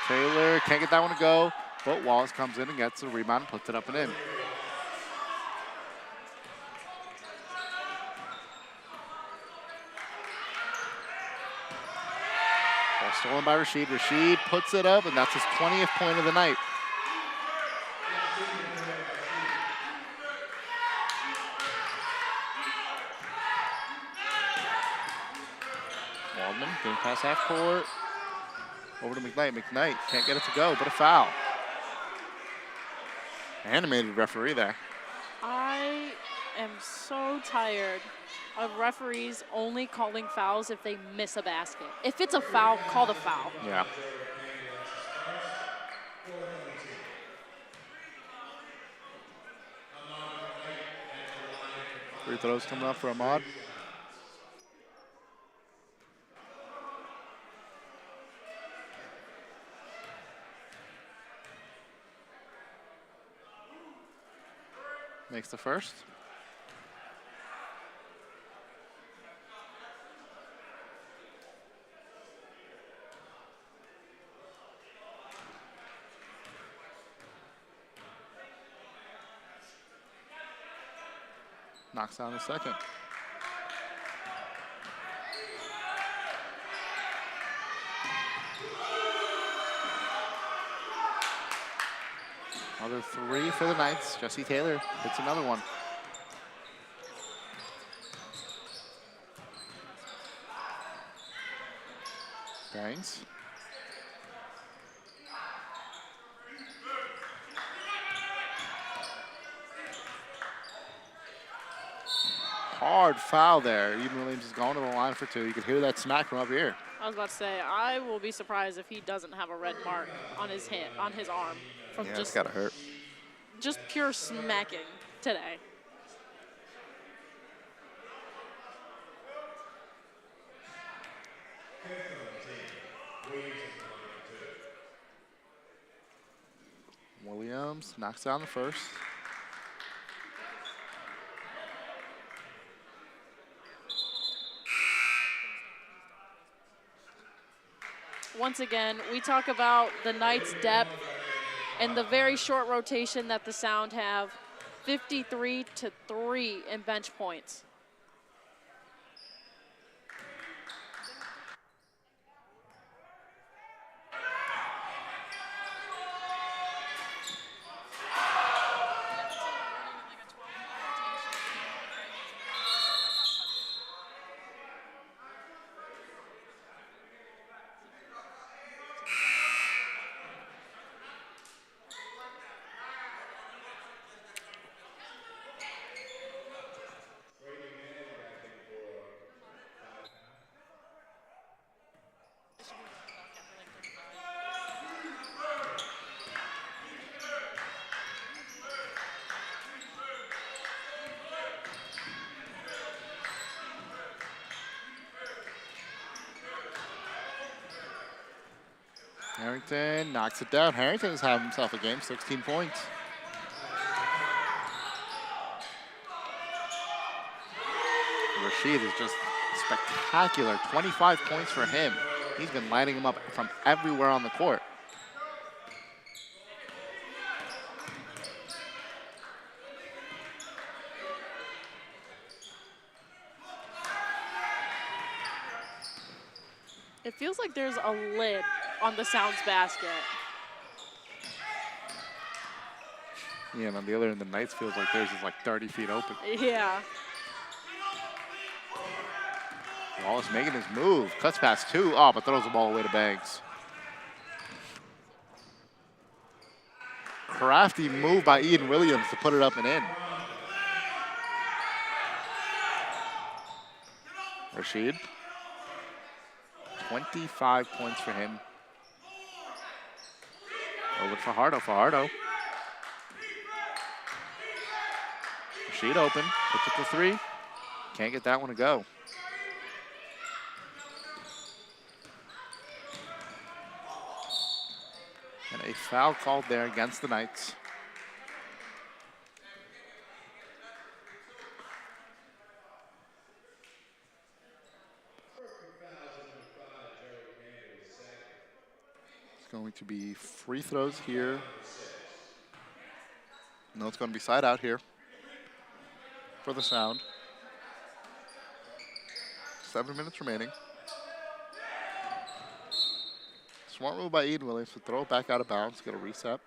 Taylor can't get that one to go, but Wallace comes in and gets the rebound, puts it up and in. Ball stolen by Rashid. Rashid puts it up, and that's his 20th point of the night. Waldman getting past half court. Over to McKnight. McKnight can't get it to go, but a foul. Animated referee there. I am so tired of referees only calling fouls if they miss a basket. If it's a foul, call the foul. Yeah. Free throws coming up for Ahmad. Makes the first. Knocks down the second. Another three for the Knights. Jesse Taylor hits another one. Bangs. Hard foul there. Eden Williams is going to the line for two. You could hear that smack from up here. I was about to say, I will be surprised if he doesn't have a red mark on his hand, on his arm, from Yeah, it's gotta hurt. just pure smacking today. Williams knocks down the first. Once again, we talk about the Knights' depth and the very short rotation that the Sound have. 53-3 in bench points. Harrington knocks it down. Harrington has had himself a game, 16 points. Rashid is just spectacular. 25 points for him. He's been lighting him up from everywhere on the court. It feels like there's a lid on the Sound's basket. Yeah, and on the other end, the Knights feels like theirs is like 30 feet open. Yeah. Wallace making his move. Cuts past 2. Oh, but throws the ball away to Banks. Crafty move by Eden Williams to put it up and in. Rashid. 25 points for him. Over to Fajardo. Fajardo. Rashid open. Puts it to 3. Can't get that one to go. And a foul called there against the Knights. It's going to be free throws here. No, it's going to be side out here for the Sound. 7 minutes remaining. Smart move by Eden Williams to throw it back out of bounds, get a reset.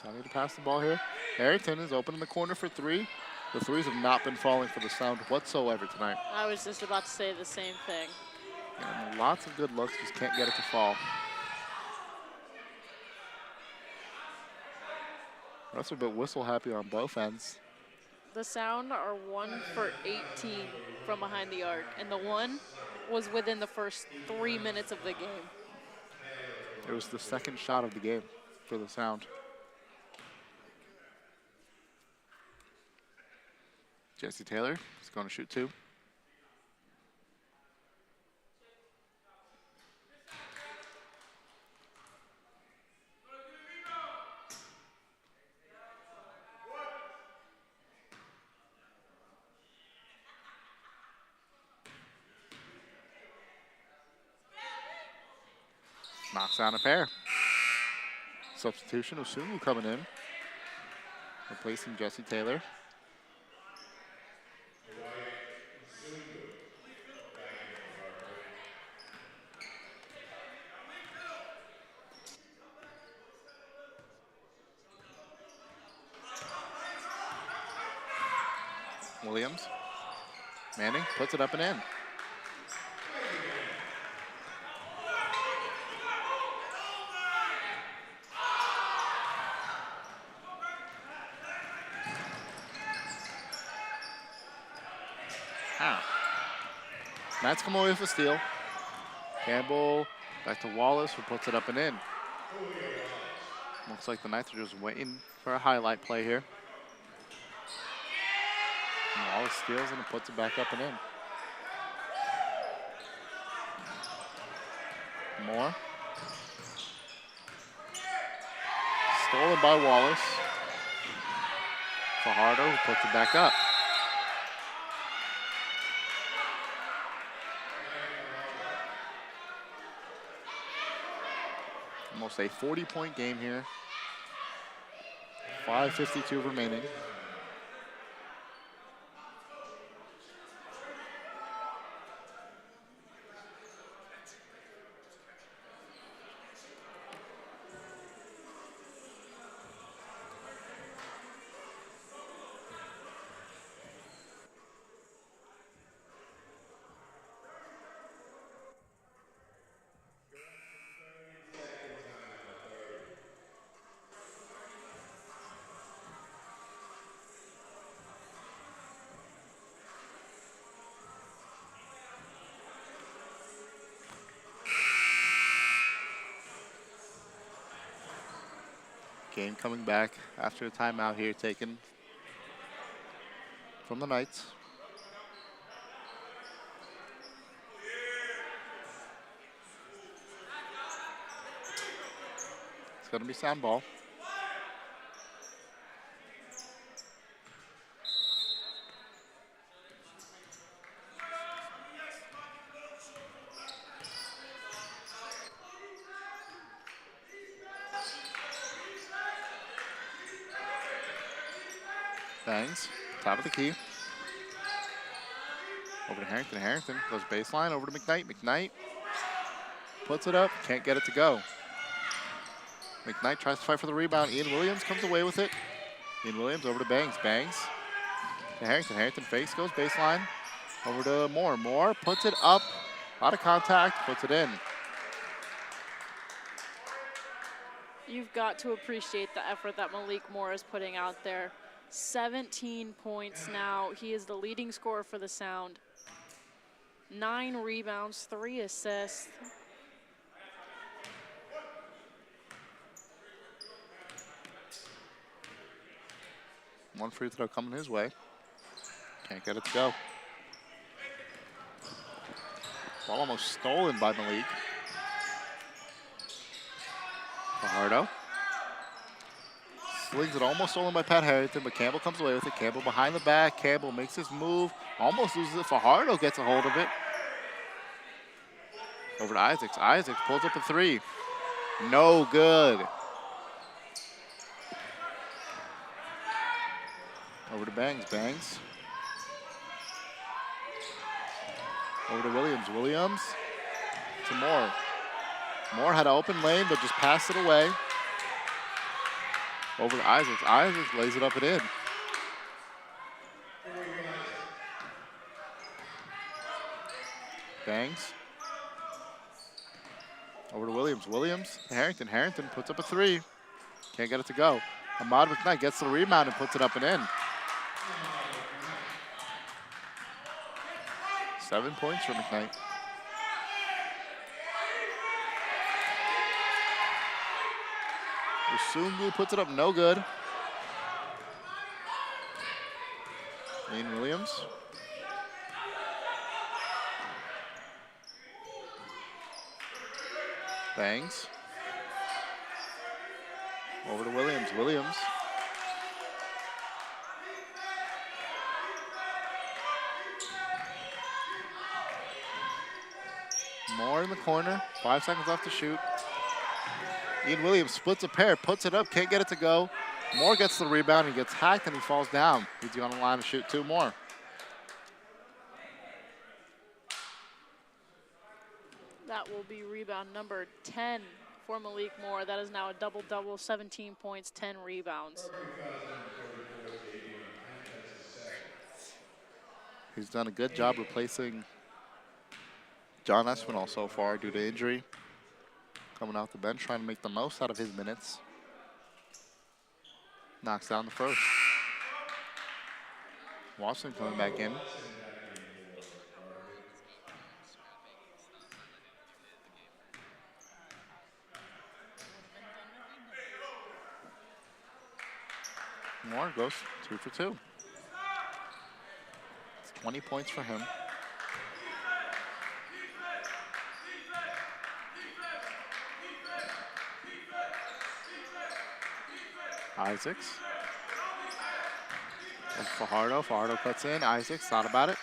So I need to pass the ball here. Harrington is open in the corner for 3. The 3s have not been falling for the Sound whatsoever tonight. I was just about to say the same thing. And lots of good looks, just can't get it to fall. Refs are a bit whistle happy on both ends. The Sound are 1 for 18 from behind the arc, and the 1 was within the first 3 minutes of the game. It was the second shot of the game for the Sound. Jesse Taylor is going to shoot 2. Knocks down a pair. Substitution of Sumu coming in, replacing Jesse Taylor. Williams. Manning puts it up and in. Knights come away with a steal. Campbell back to Wallace, who puts it up and in. Looks like the Knights are just waiting for a highlight play here. And Wallace steals and puts it back up and in. Moore. Stolen by Wallace. Fajardo, who puts it back up. Almost a 40-point game here. 5:52 remaining. Game coming back after a timeout here taken from the Knights. It's going to be sound ball. Bangs, top of the key. Over to Harrington. Harrington goes baseline over to McKnight. McKnight puts it up, can't get it to go. McKnight tries to fight for the rebound. Ian Williams comes away with it. Ian Williams over to Bangs. Bangs to Harrington. Harrington fakes, goes baseline. Over to Moore. Moore puts it up. A lot of contact, puts it in. You've got to appreciate the effort that Malik Moore is putting out there. 17 points now. He is the leading scorer for the Sound. 9 rebounds, 3 assists. One free throw coming his way. Can't get it to go. Ball almost stolen by Malik. Fajardo. Slings it, almost stolen by Pat Harrington, but Campbell comes away with it. Campbell behind the back. Campbell makes his move. Almost loses it. Fajardo gets a hold of it. Over to Isaacs. Isaacs pulls up a 3. No good. Over to Bangs. Bangs. Over to Williams. Williams to Moore. Moore had an open lane, but just passed it away. Over to Isaacs. Isaacs lays it up and in. Bangs. Over to Williams. Williams to Harrington. Harrington puts up a 3. Can't get it to go. Ahmad McKnight gets the rebound and puts it up and in. 7 points for McKnight. Usungu puts it up, no good. Ian Williams. Bangs. Over to Williams. Williams. Moore in the corner. 5 seconds left to shoot. Ian Williams splits a pair, puts it up, can't get it to go. Moore gets the rebound, he gets hacked, and he falls down. He's on the line to shoot 2 more. That will be rebound number 10 for Malik Moore. That is now a double-double, 17 points, 10 rebounds. He's done a good job replacing John Espinal so far due to injury. Coming off the bench, trying to make the most out of his minutes. Knocks down the first. Watson coming back in. Moore goes 2 for 2. It's 20 points for him. Isaacs. And Fajardo. Fajardo cuts in. Isaacs thought about it.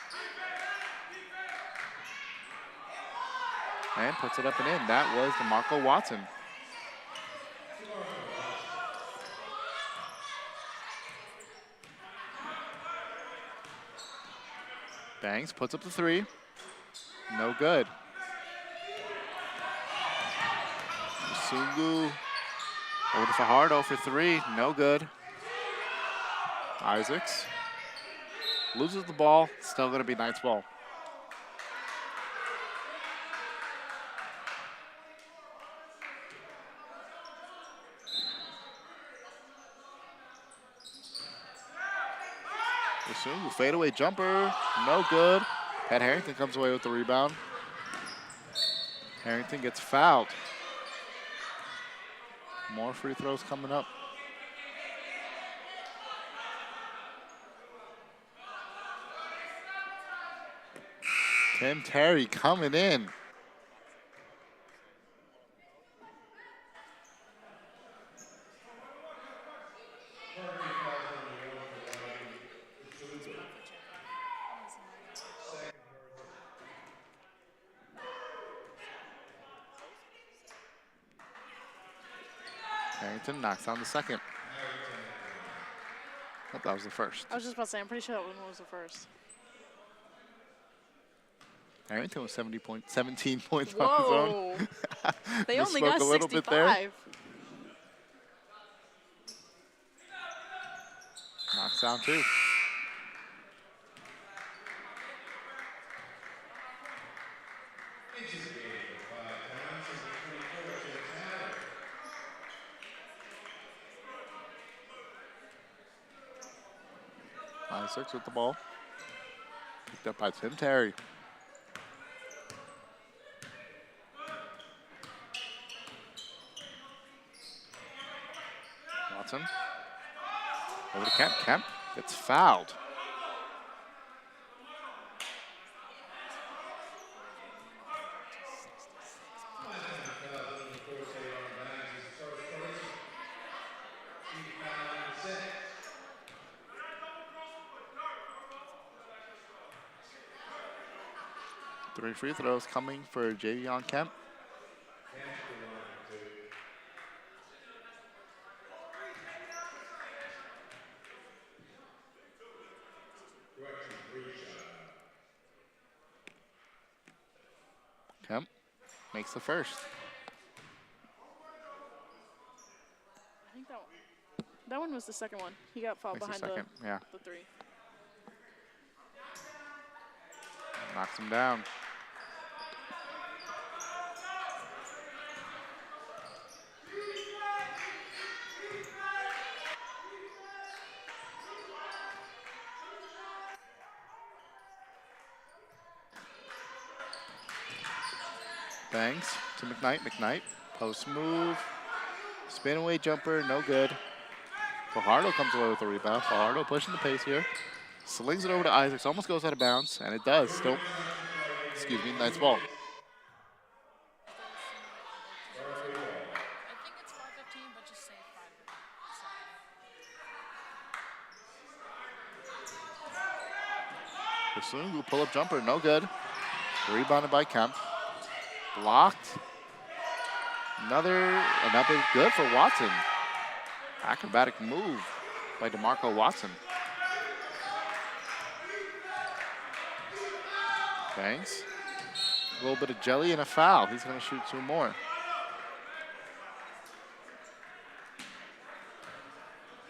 And puts it up and in. That was DeMarco Watson. Bangs puts up the 3. No good. Sungu over to Fajardo for 3. No good. Isaacs loses the ball. Still going to be Knights ball. Sungu fadeaway jumper. No good. Pat Harrington comes away with the rebound. Harrington gets fouled. More free throws coming up Tim Terry coming in. Harrington knocks down the second. I thought that was the first. I was just about to say, I'm pretty sure that one was the first. Harrington was 17 points on his Whoa. own. They only got Misspoke a little bit there. 65. Knocks down two. Isaacs with the ball. Picked up by Tim Terry. Watson. Over to Kemp. Kemp gets fouled. Three free throws coming for Javion Kemp. Kemp makes the first. I think that one was the second one. He got fouled Makes the behind second, the three. Knocks him down. Bangs to McKnight. McKnight, post move. Spin away jumper, no good. Fajardo comes away with the rebound. Fajardo pushing the pace here. Slings it over to Isaacs, almost goes out of bounds, and it does. Still, excuse me, nice ball. I think it's 5:15, but just say 5. Pursuing, pull up jumper, no good. Rebounded by Kemp. Blocked. Another good for Watson. Acrobatic move by DeMarco Watson. Bangs. A little bit of jelly and a foul. He's going to shoot two more.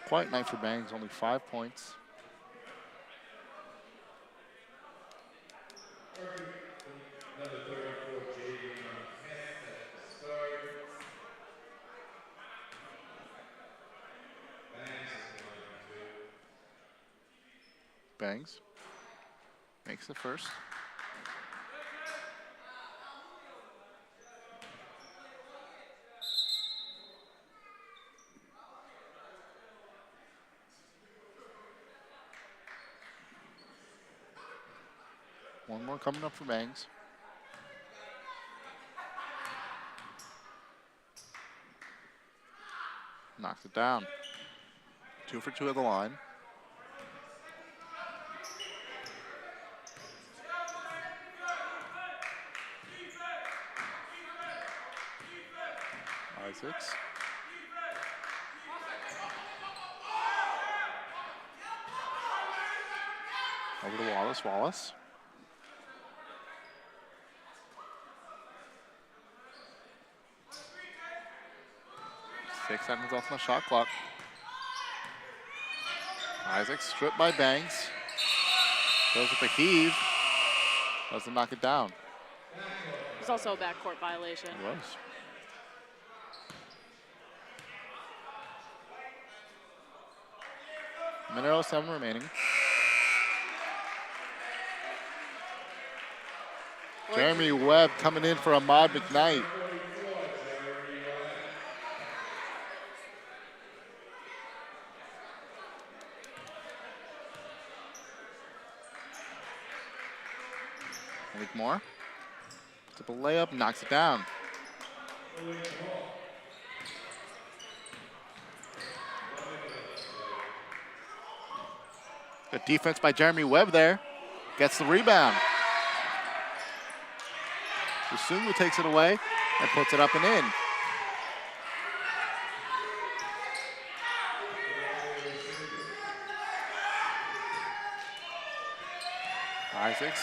Quiet night for Bangs, only 5 points. Bangs makes the first. One more coming up for Bangs. Knocks it down. 2 for 2 at the line. Isaacs. Over to Wallace. Wallace. Six seconds off on the shot clock. Isaacs stripped by Bangs. Goes with the heave. Doesn't knock it down. It's also a backcourt violation. It was. Minute 07 remaining. Jeremy Webb coming in for Ahmad McKnight. Malik Moore. Puts up a layup, knocks it down. Good defense by Jeremy Webb there. Gets the rebound. Susungu takes it away and puts it up and in. Isaacs.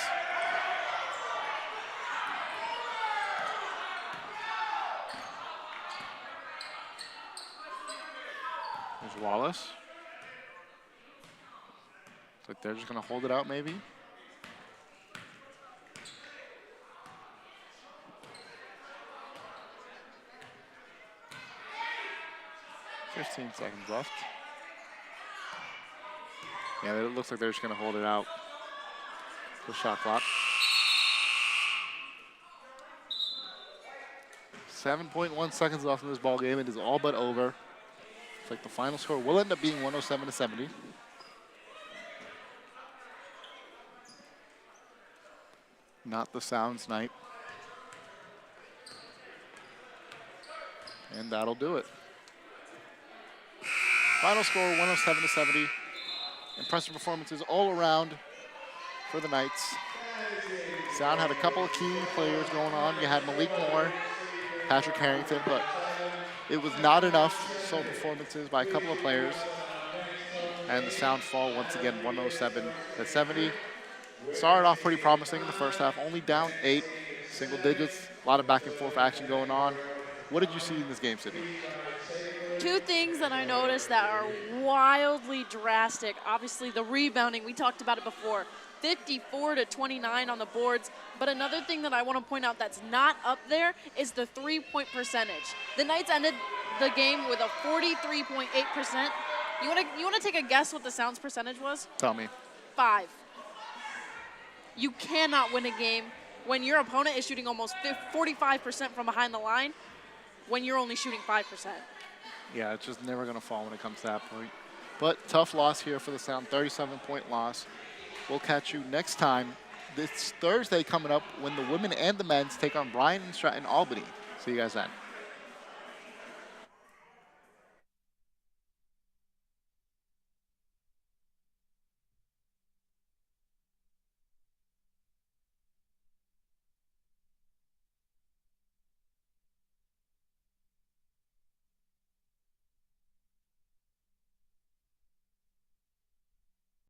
There's Wallace. Looks like they're just going to hold it out maybe. $15 seconds left. Yeah, it looks like they're just going to hold it out. The shot clock. 7.1 seconds left in this ball game. It is all but over. It's like the final score will end up being 107-70. Not the Sounds night. And that'll do it. Final score 107-70. Impressive performances all around for the Knights. Sound had a couple of key players going on. You had Malik Moore, Patrick Harrington, but it was not enough sole performances by a couple of players. And the Sound fall once again 107-70. Started off pretty promising in the first half, only down 8, single digits, a lot of back and forth action going on. What did you see in this game, Sydney? Two things that I noticed that are wildly drastic. Obviously, the rebounding, we talked about it before, 54-29 on the boards. But another thing that I want to point out that's not up there is the three-point percentage. The Knights ended the game with a 43.8%. You want to take a guess what the Sounds percentage was? Tell me. 5. You cannot win a game when your opponent is shooting almost 45% from behind the line when you're only shooting 5%. Yeah, it's just never going to fall when it comes to that point. But tough loss here for the Sound, 37-point loss. We'll catch you next time. This Thursday coming up when the women and the men's take on Bryan and Stratton Albany. See you guys then.